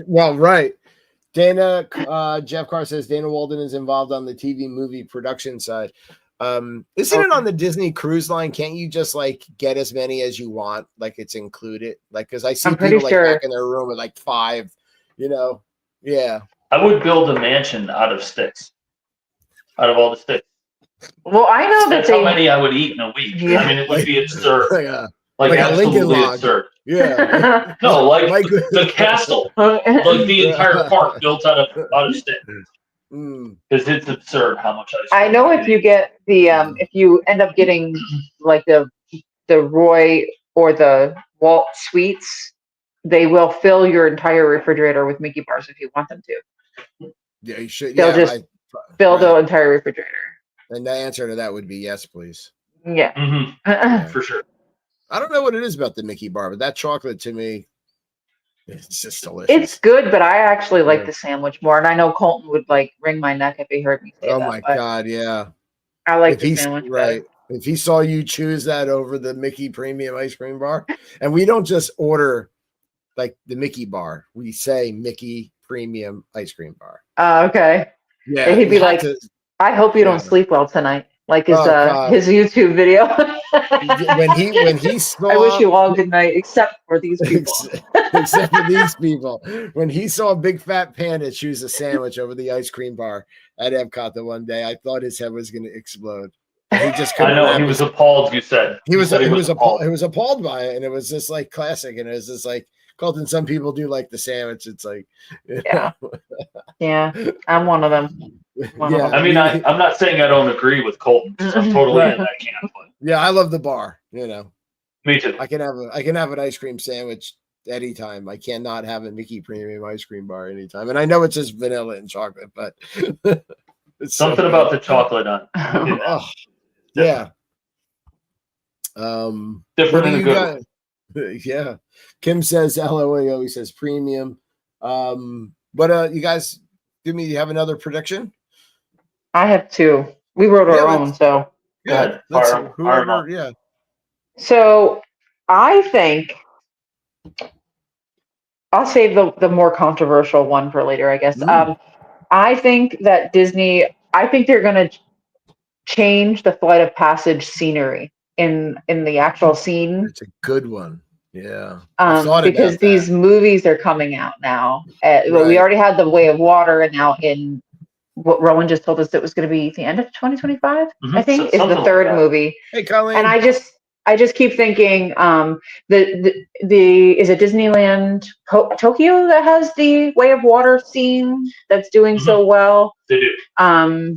Well, right. Dana, Jeff Carr says Dana Walden is involved on the TV movie production side. Isn't it on the Disney Cruise Line? Can't you just like get as many as you want? Like it's included? Like, because I see people like back in their room with like 5, Yeah. I would build a mansion out of sticks. Out of all the sticks. Well, I know that's how many I would eat in a week. Yeah. I mean, it would be absurd. Like absolutely absurd. Yeah. No, like the castle, like the entire park built out of sticks. Because it's absurd how much I know if you get the if you end up getting like the Roy or the Walt Suites, they will fill your entire refrigerator with Mickey bars if you want them to. Yeah, you should. They'll just fill the entire refrigerator. And the answer to that would be yes, please. Yeah. Mm-hmm. For sure. I don't know what it is about the Mickey bar, but that chocolate to me, it's just delicious. It's good, but I actually like the sandwich more. And I know Colton would like wring my neck if he heard me say that. Oh my God, yeah. I like the sandwich. Right. If he saw you choose that over the Mickey Premium Ice Cream Bar, and we don't just order like the Mickey bar, we say Mickey Premium Ice Cream Bar. Okay. Yeah. He'd be like, I hope you don't sleep well tonight. like Oh, God. his YouTube video. when he saw, I wish you all good night, except for these people. except for these people. When he saw a big fat panda choose a sandwich over the ice cream bar at Epcot the one day, I thought his head was going to explode. He just couldn't. I know he was appalled. You said he was appalled. He was appalled by it, and it was just like classic. And it was just like Colton. Some people do like the sandwich. It's like, yeah, yeah. I'm one of them. Yeah, I mean, I'm not saying I don't agree with Colton. I'm totally in that camp. But yeah, I love the bar. You know, me too. I can have an ice cream sandwich anytime. I cannot have a Mickey Premium ice cream bar anytime. And I know it's just vanilla and chocolate, but it's something so about the chocolate on. Oh, yeah. Different in a good way. Yeah. Kim says LOAO. He says premium. But you guys do you have another prediction? I have two. We wrote our own, so yeah. Yeah. So I think I'll save the more controversial one for later, I guess. I think that Disney, I think they're going to change the Flight of Passage scenery in the actual scene. It's a good one. Yeah. Because these movies are coming out now. We already had The Way of Water, and now in what Rowan just told us it was going to be the end of 2025, I think, is the third movie. Hey, Colleen. And I just keep thinking, is it Disneyland Tokyo that has the Way of Water scene that's doing so well? They do.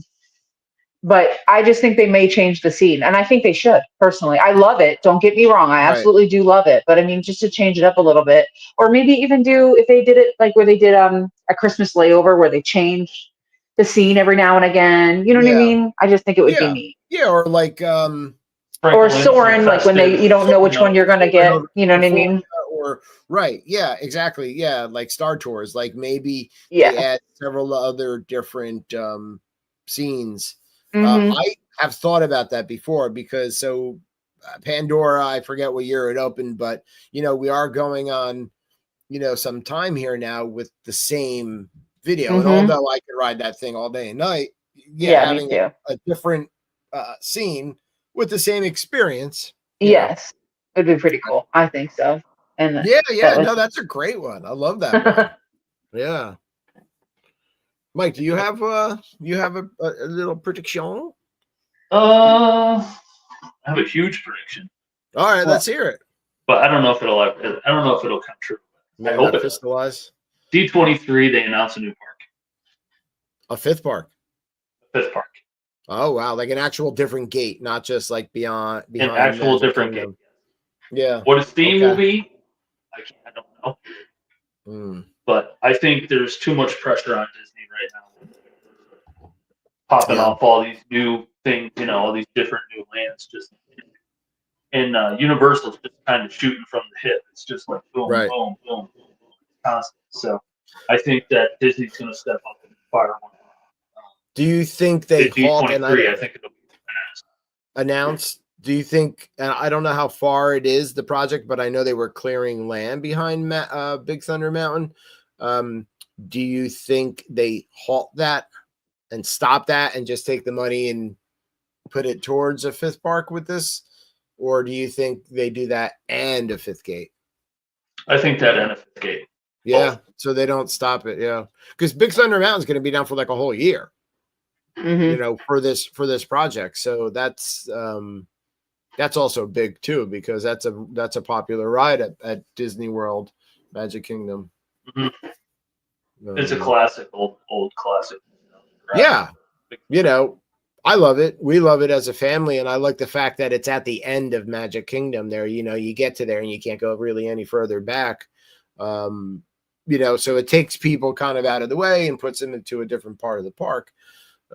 But I just think they may change the scene, and I think they should. Personally, I love it. Don't get me wrong; I absolutely do love it. But I mean, just to change it up a little bit, or maybe even do if they did it like where they did a Christmas layover where they changed the scene every now and again. You know what I mean? I just think it would be neat. Yeah, or like or Soarin', like when you don't know which one you're gonna get. You know what I mean? Or yeah, exactly. Yeah, like Star Tours. Like maybe they add several other different scenes. I have thought about that before because Pandora, I forget what year it opened, but we are going on, some time here now with the same video. And although I could ride that thing all day and night, having a different scene with the same experience. Yes, it'd be pretty cool. I think so. And no, that's a great one. I love that one. Yeah. Mike, do you have a little prediction? I have a huge prediction. All right, let's hear it. But I don't know if it'll come true. I hope it does. D23, they announced a new park. A fifth park. Oh wow, like an actual different gate, not just like behind an actual different gate. Yeah. What its theme will be, I don't know. Mm. But I think there's too much pressure on Disney right now. Popping off all these new things, all these different new lands. And Universal's just kind of shooting from the hip. It's just like boom, boom, boom, boom, constant. So I think that Disney's going to step up and fire one. Do you think they halt and I think it'll be announced? Do you think? And I don't know how far it is the project, but I know they were clearing land behind Big Thunder Mountain. Do you think they halt that and stop that and just take the money and put it towards a fifth park with this, or do you think they do that and a fifth gate? I think that and a fifth gate. Yeah, so they don't stop it. Yeah, because Big Thunder Mountain is going to be down for like a whole year. For this project. So that's also big too, because that's a popular ride at Disney World, Magic Kingdom. It's a classic, old classic. Right? Yeah, I love it. We love it as a family, and I like the fact that it's at the end of Magic Kingdom. There, you get to there and you can't go really any further back. So it takes people kind of out of the way and puts them into a different part of the park.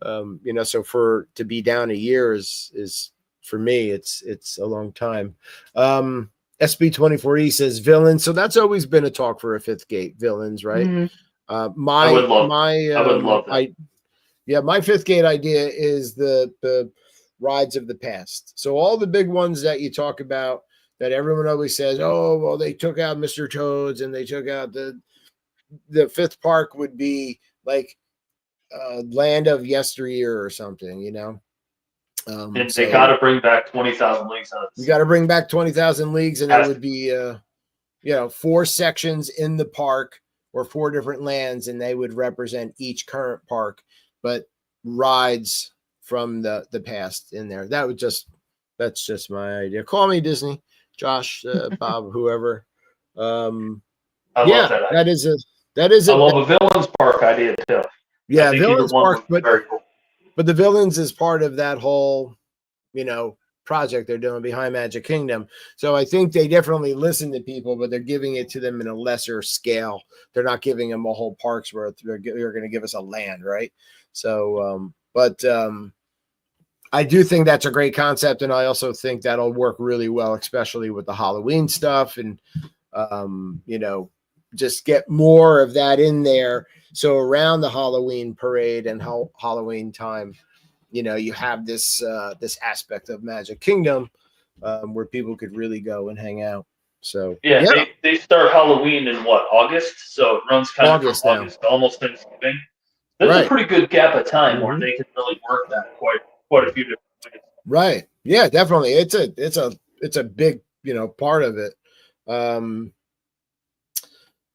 So to be down a year is for me, it's a long time. SB24E says villains. So that's always been a talk for a fifth gate, villains, right? I would love that. My fifth gate idea is the rides of the past. So all the big ones that you talk about that everyone always says, oh, well, they took out Mr. Toad's and they took out the fifth park would be like Land of Yesteryear or something, And So they got to bring back 20,000 leagues out of you this. got to bring back 20,000 leagues, and there would be, 4 sections in the park or 4 different lands, and they would represent each current park, but rides from the past in there. That's just my idea. Call me Disney, Josh, Bob, whoever. I Yeah, love that idea. that is I a love a villains park idea too. yeah, I think Villains either one Park, would be very cool. but the Villains is part of that whole, project they're doing behind Magic Kingdom. So I think they definitely listen to people, but they're giving it to them in a lesser scale. They're not giving them a whole parks where they're going to give us a land, right? So, I do think that's a great concept, and I also think that'll work really well, especially with the Halloween stuff, and just get more of that in there. So around the Halloween parade and Halloween time, you have this aspect of Magic Kingdom where people could really go and hang out. So Yeah. They start Halloween in what, August? So it runs kind of August from now. August to almost Thanksgiving. There's Right. a pretty good gap of time where Mhm. they can really work that quite a few different ways. Right. Yeah, definitely. It's a big, part of it.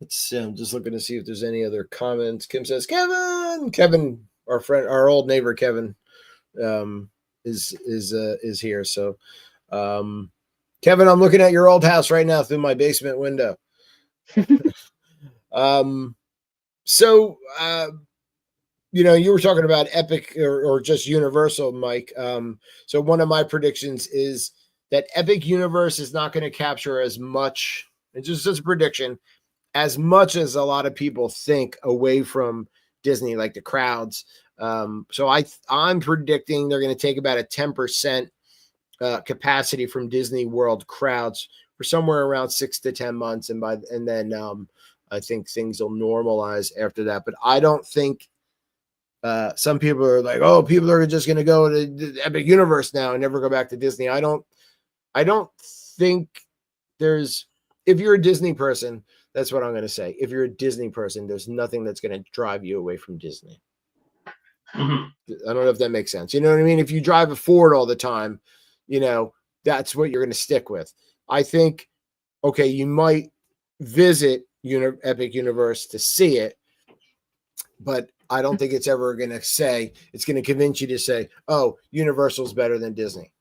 Let's see. I'm just looking to see if there's any other comments. Kim says, Kevin, our friend, our old neighbor, Kevin, is here. So, Kevin, I'm looking at your old house right now through my basement window. You were talking about Epic or just Universal, Mike. So one of my predictions is that Epic Universe is not going to capture as much, it's just a prediction, as much as a lot of people think away from Disney, like the crowds. So I'm predicting they're going to take about a 10% capacity from Disney World crowds for somewhere around 6 to 10 months, and then I think things will normalize after that. But I don't think some people are like, oh, people are just going to go to the Epic Universe now and never go back to Disney. I don't think if you're a Disney person, that's what I'm going to say. If you're a Disney person, there's nothing that's going to drive you away from Disney. Mm-hmm. I don't know if that makes sense. You know what I mean? If you drive a Ford all the time, that's what you're going to stick with. I think, okay, you might visit Epic Universe to see it, but I don't think it's ever going to convince you to say, oh, Universal's better than Disney.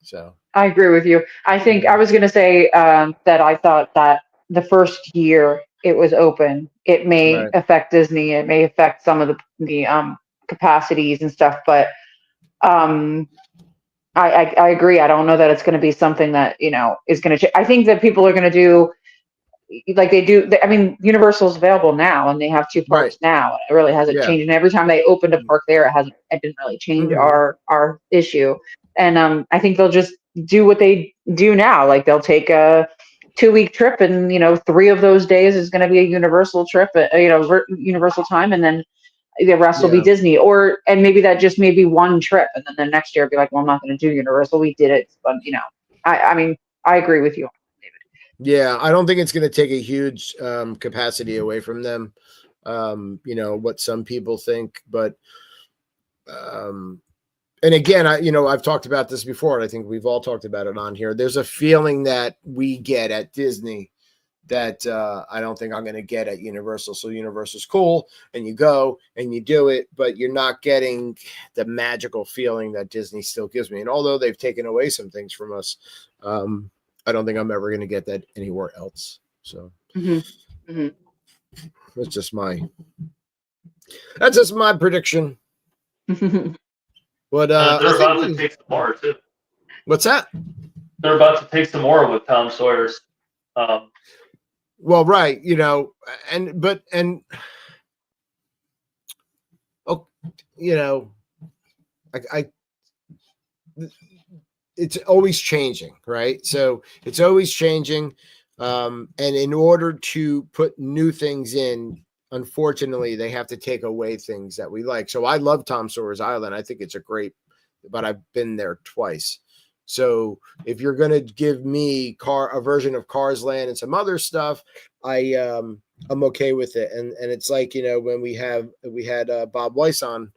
So I agree with you. I think I was going to say that I thought that the first year it was open, it may affect Disney. It may affect some of the capacities and stuff, but I agree. I don't know that it's going to be something that, is going to, I think that people are going to do like they do. I mean, Universal's available now and they have 2 parks now. It really hasn't changed. And every time they opened a park there, it didn't really change our issue. And I think they'll just do what they do now. Like they'll take a 2-week trip and, 3 of those days is going to be a Universal trip, Universal time. And then the rest will be Disney, and maybe that just may be one trip. And then the next year I'll be like, well, I'm not going to do Universal. We did it. But, I mean, I agree with you. Yeah, I don't think it's going to take a huge capacity away from them. What some people think, but and again, I've talked about this before, and I think we've all talked about it on here. There's a feeling that we get at Disney that I don't think I'm going to get at Universal. So Universal's cool, and you go and you do it, but you're not getting the magical feeling that Disney still gives me. And although they've taken away some things from us, I don't think I'm ever going to get that anywhere else. So that's just my prediction. But they're about to take some more too. What's that? They're about to take some more with Tom Sawyer's. Well, right, it's always changing, right? So it's always changing. And in order to put new things in, unfortunately, they have to take away things that we like. So I love Tom Sawyer's Island. I think it's but I've been there twice. So if you're going to give me a version of Cars Land and some other stuff, I'm okay with it. And it's like, when we had Bob Weiss on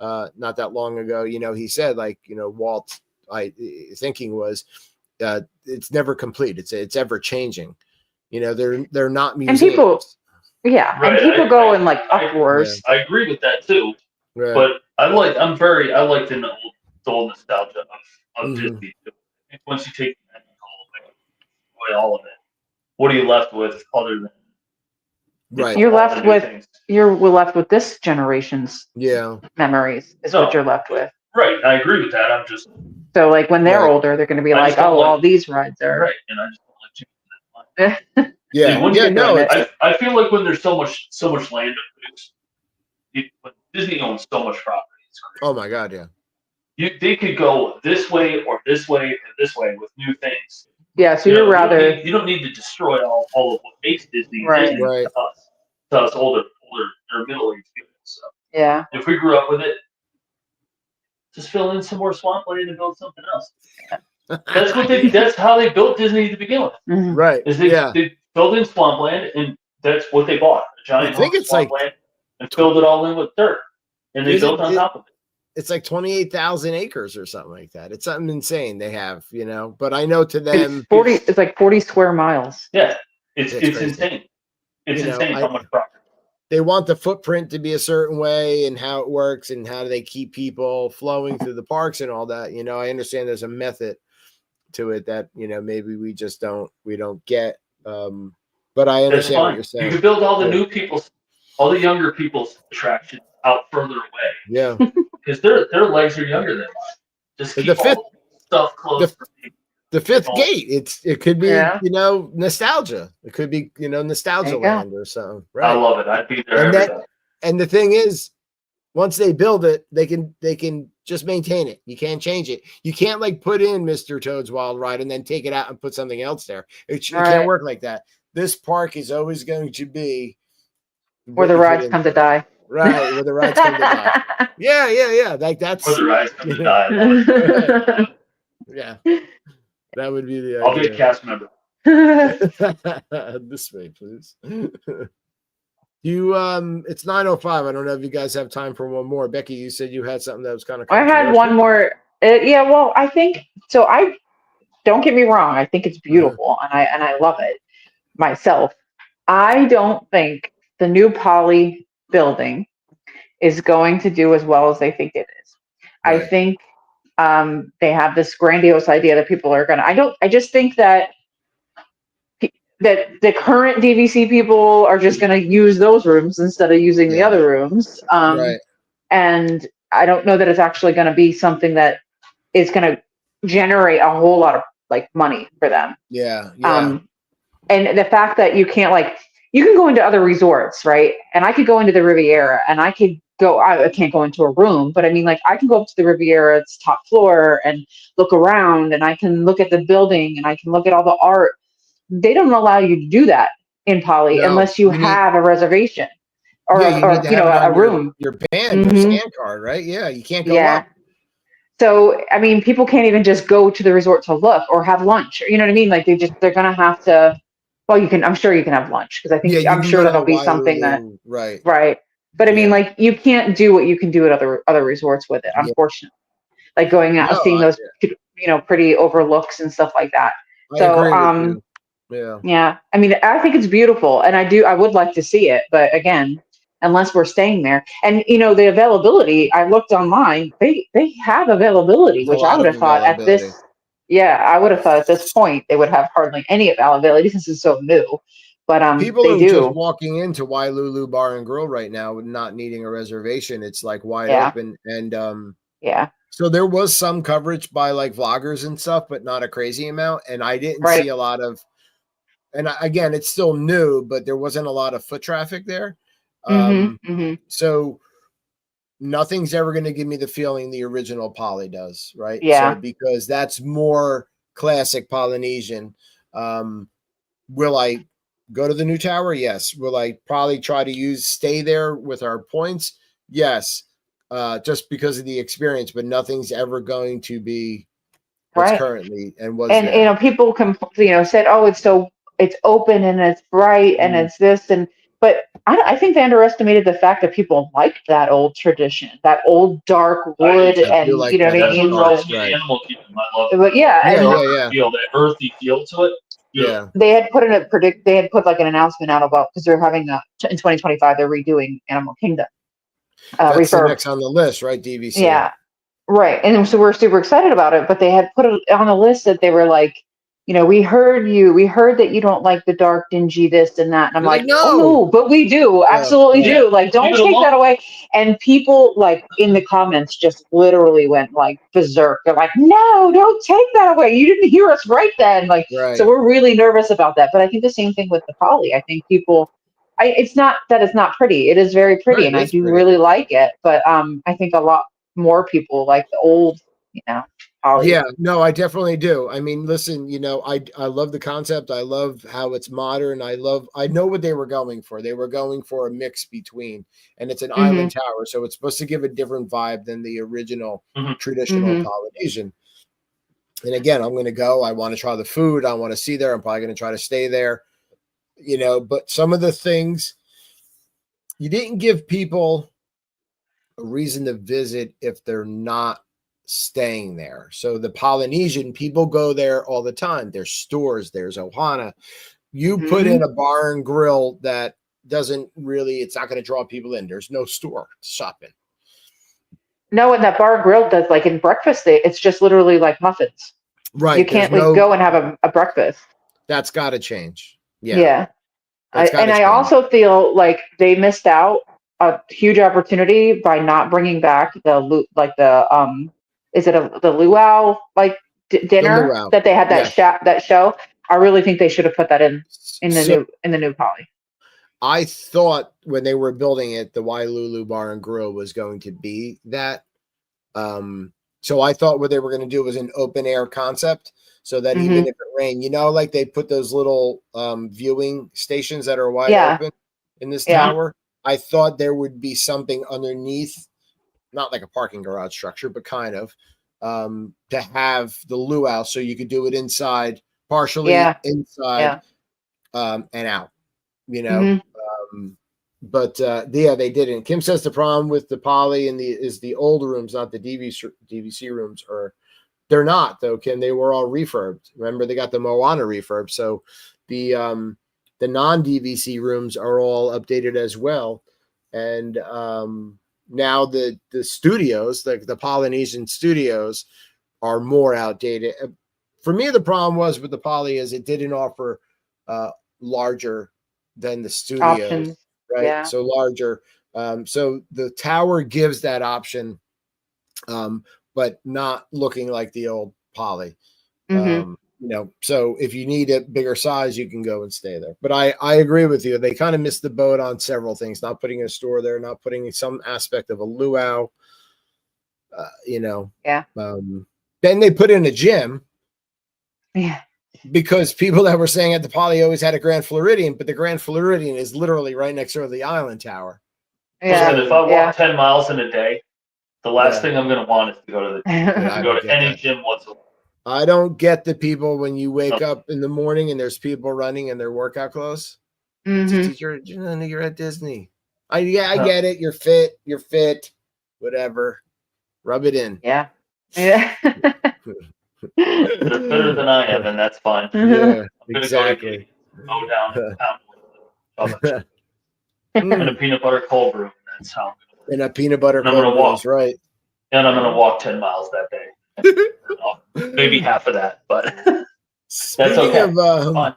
not that long ago. He said like, Walt, thinking was, it's never complete. It's ever changing. They're not And people, museums. yeah, Right, and people go in like I- uproars. I agree with that too. Right. But I like the old nostalgia of Mhm. Disney too. Once you take the magic away all of it, what are you left with other than Right. You're all the left new with things? we're left with this generation's Yeah. memories is No. what you're left with. Right, I agree with that. I'm just So like when they're Right. older, they're going to be I like, just don't oh, like- all these rides are. right, and I just don't like changing that. Yeah. When Yeah. you- No. It's, I feel like when there's so much land to produce, when Disney owns so much property, it's crazy. oh my God. Yeah. They could go this way or this way or this way with new things. Yeah, so You you're know, rather you don't need to destroy all of what makes Disney Right. Disney Right. to us older or middle-aged people. So yeah. if we grew up with it, just fill in some more swampland and build something else. That's how they built Disney to begin with. Mhm. Right. Is they Yeah. filled in swampland and that's what they bought. A giant I think hunk of it's like- swampland and filled it all in with dirt. And they Isn't built on it- top of it. It's like 28,000 acres or something like that. It's something insane they have, but I know to them, It's 40. It's like 40 square miles. Yeah. It's crazy. insane. It's You know, insane how much property. they want the footprint to be a certain way and how it works and how do they keep people flowing through the parks and all that. I understand there's a method to it that, maybe we just don't get. But I That's understand what fine. you're You saying. could build all the Yeah. new people's, all the younger people's attractions out further away Yeah. because their legs are younger than mine. Just The keep fifth- all the stuff close. to people. The fifth Oh. gate. It could be, Yeah. nostalgia. It could be, nostalgia There you go. land or something. I Right. love it. I'd be there And every that- day. And the thing is, once they build it, they can just maintain it. You can't change it. You can't like put in Mr. Toad's Wild Ride and then take it out and put something else there. It Right. can't work like that. This park is always going to be Where what the you put rides in come to there. die. Right, where the rides come to die. Yeah. Like that's Where the rides come to die. I love it. yeah. That would be the I'll be a idea. cast member. This way, please. It's 9:05. I don't know if you guys have time for one more. Becky, you said you had something that was kind of I had one more. Yeah, well, I think so. I don't get me wrong. I think it's beautiful, and I love it myself. I don't think the new Poly building is going to do as well as they think it is. I Right. think they have this grandiose idea that people are gonna. I just think that the current DVC people are just gonna use those rooms instead of using the Yeah. other rooms. Right. And I don't know that it's actually going to be something that is going to generate a whole lot of like money for them. Yeah. And the fact that you can't you can go into other resorts, right? And I could go into the Riviera and I can't go into a room, but I mean, like I can go up to the Riviera's top floor and look around and I can look at the building and I can look at all the art. They don't allow you to do that in Poly No, unless you you need- have a reservation or, Yeah, you need to have it a on room. your band, your Mhm. scan card, right? Yeah, you can't go Yeah. up. So, I mean, people can't even just go to the resort to look or have lunch. You know what I mean? Like they're going to have to, well, I'm sure you can have lunch because I think, Yeah, you I'm can sure go to that'll be something that, Wailulu, right. right. But I mean, Yeah. like you can't do what you can do at other resorts with it, Yeah. unfortunately. Like going out and No, seeing those, pretty overlooks and stuff like that. I So, agree with you. Yeah. Yeah. I mean, I think it's beautiful and I would like to see it, but again, unless we're staying there. And the availability, I looked online, they have availability, There's a which I lot would of have thought at availability. I would have thought at this point they would have hardly any availability since it's so new. But People they are do. just walking into Wailulu Bar and Grill right now with not needing a reservation. It's like wide Yeah. open. And Yeah. so there was some coverage by like vloggers and stuff, but not a crazy amount. And I didn't Right. see a lot of, and again, it's still new, but there wasn't a lot of foot traffic there. So nothing's ever going to give me the feeling the original Poly does, right? Yeah. So because that's more classic Polynesian. Will I go to the new tower? Yes. Will I probably try to stay there with our points? Yes. Just because of the experience, but nothing's ever going to be what's Right. currently and was And there. people said, oh, it's open and it's bright and Mhm. it's this, and but I think they underestimated the fact that people liked that old tradition, that old dark wood, I and do like you know that what I That's mean. what as well. draws me to Right. Animal Kingdom. I love it. But yeah, Yeah, and yeah. Feel that earthy feel to it. Yeah. they had put they had put like an announcement out about, because they're having in 2025 they're redoing Animal Kingdom. That's the Refurb. next on the list, right? DVC. Yeah, right. And so we're super excited about it, but they had put it on the list that they were like, you know, we heard that you don't like the dark, dingy this and that. And I'm You're like, like, oh no. no, but we do, Yeah, absolutely yeah. do. Like, don't Leave it take that alone. away. And people like in the comments just literally went like berserk. They're like, no, don't take that away. You didn't hear us right then. Like, Right. so we're really nervous about that. But I think the same thing with the poly. I think people, it's not that it's not pretty. It is very pretty, Right, and it I is do pretty. really like it. But I think a lot more people like the old, you know, poly. Yeah, no, I definitely do. I mean, listen, you know, I love the concept. I love how it's modern. I know what they were going for. They were going for a mix between, and it's an island tower, so it's supposed to give a different vibe than the original traditional Polynesian. And again, I'm going to go. I want to try the food. I want to see there. I'm probably going to try to stay there, you know, but some of the things you didn't give people a reason to visit if they're not staying there. So the Polynesian, people go there all the time. There's stores, there's Ohana. You put in a bar and grill that doesn't really, it's not going to draw people in. There's no store to shop in. No, and that bar and grill does, like in breakfast, it's just literally like muffins. Right. You can't like go and have a breakfast. That's got to change. Yeah. Yeah. I change. also feel like they missed out a huge opportunity by not bringing back is it the luau like dinner luau. that they had that show. I really think they should have put that in the new poly. I thought when they were building it, the Wailulu Bar and Grill was going to be that. So I thought what they were going to do was an open air concept, so that even if it rained, you know, like they put those little viewing stations that are wide open in this tower. I thought there would be something underneath, not like a parking garage structure, but kind of to have the luau, so you could do it inside, partially inside, and out, you know. But they didn't. Kim says the problem with the poly and is the old rooms, not the DVC rooms, or they're not though, Kim. They were all refurbed. Remember, they got the Moana refurb, so the non-DVC rooms are all updated as well. And now the studios, like the Polynesian studios, are more outdated. For me, the problem was with the poly is it didn't offer larger than the studios options. Right. Yeah. So larger. So the tower gives that option, but not looking like the old poly. You know, so if you need a bigger size, you can go and stay there. But I agree with you. They kind of missed the boat on several things, not putting a store there, not putting some aspect of a luau, you know. Yeah. Then they put in a gym. Yeah. Because people that were saying at the poly always had a Grand Floridian, but the Grand Floridian is literally right next door to the island tower. Yeah. And if I walk 10 miles in a day, the last thing I'm going to want is to go to any gym whatsoever. I don't get the people when you wake up in the morning and there's people running in their workout clothes. You're at Disney. I get it. You're fit, whatever. Rub it in. Yeah. Yeah. They're better than I am, and that's fine. Yeah, exactly. Go down and a peanut butter cold brew. That's how. And a peanut butter cold brew is right. And I'm going to walk 10 miles that day. Maybe half of that, but that's okay. Speaking of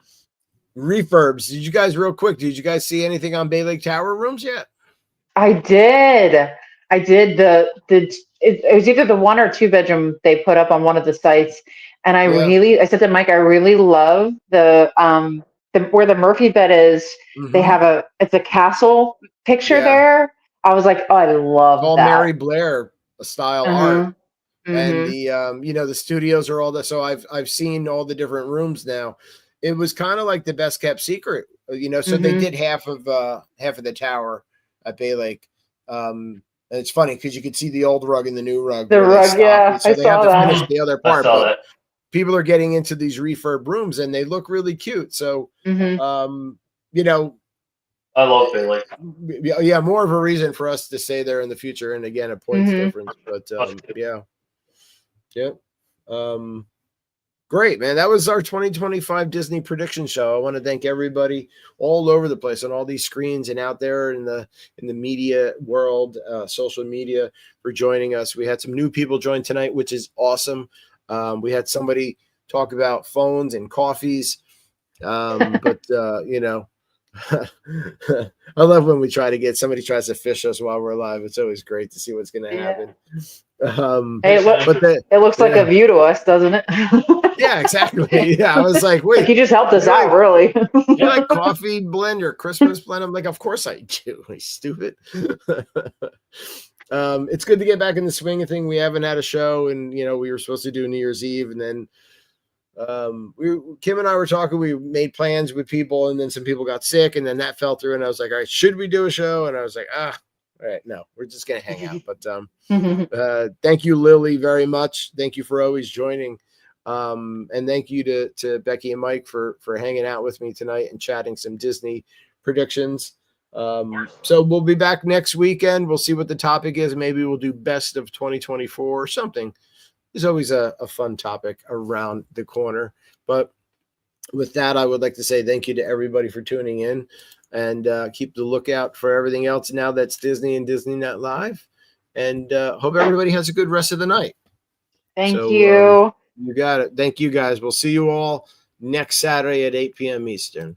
refurbs, did you guys see anything on Bay Lake Tower rooms yet? I did. It was either the 1 or 2 bedroom they put up on one of the sites, and I said to Mike, I really love the where the Murphy bed is. They have it's a castle picture there. I was like, oh, I love all that. Mary Blair style art, and the you know, the studios are all that. So I've seen all the different rooms now. It was kind of like the best kept secret, you know. So they did half of the tower at Bay Lake. And it's funny because you could see the old rug and the new rug. The rug, yeah. So they have to finish the other part. But people are getting into these refurb rooms and they look really cute. So, you know, I love Bay Lake. Yeah, more of a reason for us to stay there in the future. And again, a points Mhm. difference. But yeah. Great, man. That was our 2025 Disney prediction show. I want to thank everybody all over the place on all these screens and out there in the media world, social media, for joining us. We had some new people join tonight, which is awesome. We had somebody talk about phones and coffees, but you know, I love when we try to get somebody tries to fish us while we're live. It's always great to see what's going to happen. Hey, it looks like a view to us, doesn't it? Yeah, exactly. Yeah, I was like, wait, Like you just helped us out, really. you like coffee blend or Christmas blend? I'm like, of course I do. Are you stupid? It's good to get back in the swing of thing. We haven't had a show, and you know, we were supposed to do New Year's Eve, and then Kim and I were talking. We made plans with people, and then some people got sick, and then that fell through. And I was like, all right, should we do a show? And I was like, all right, no, we're just gonna hang out. But thank you, Lily, very much. Thank you for always joining. And thank you to Becky and Mike for hanging out with me tonight and chatting some Disney predictions. So we'll be back next weekend. We'll see what the topic is. Maybe we'll do best of 2024 or something. There's always a fun topic around the corner. But with that, I would like to say thank you to everybody for tuning in, and keep the lookout for everything else now that's Disney and DisneyNet Live. And hope everybody has a good rest of the night. Thank you. You got it. Thank you, guys. We'll see you all next Saturday at 8 p.m. Eastern.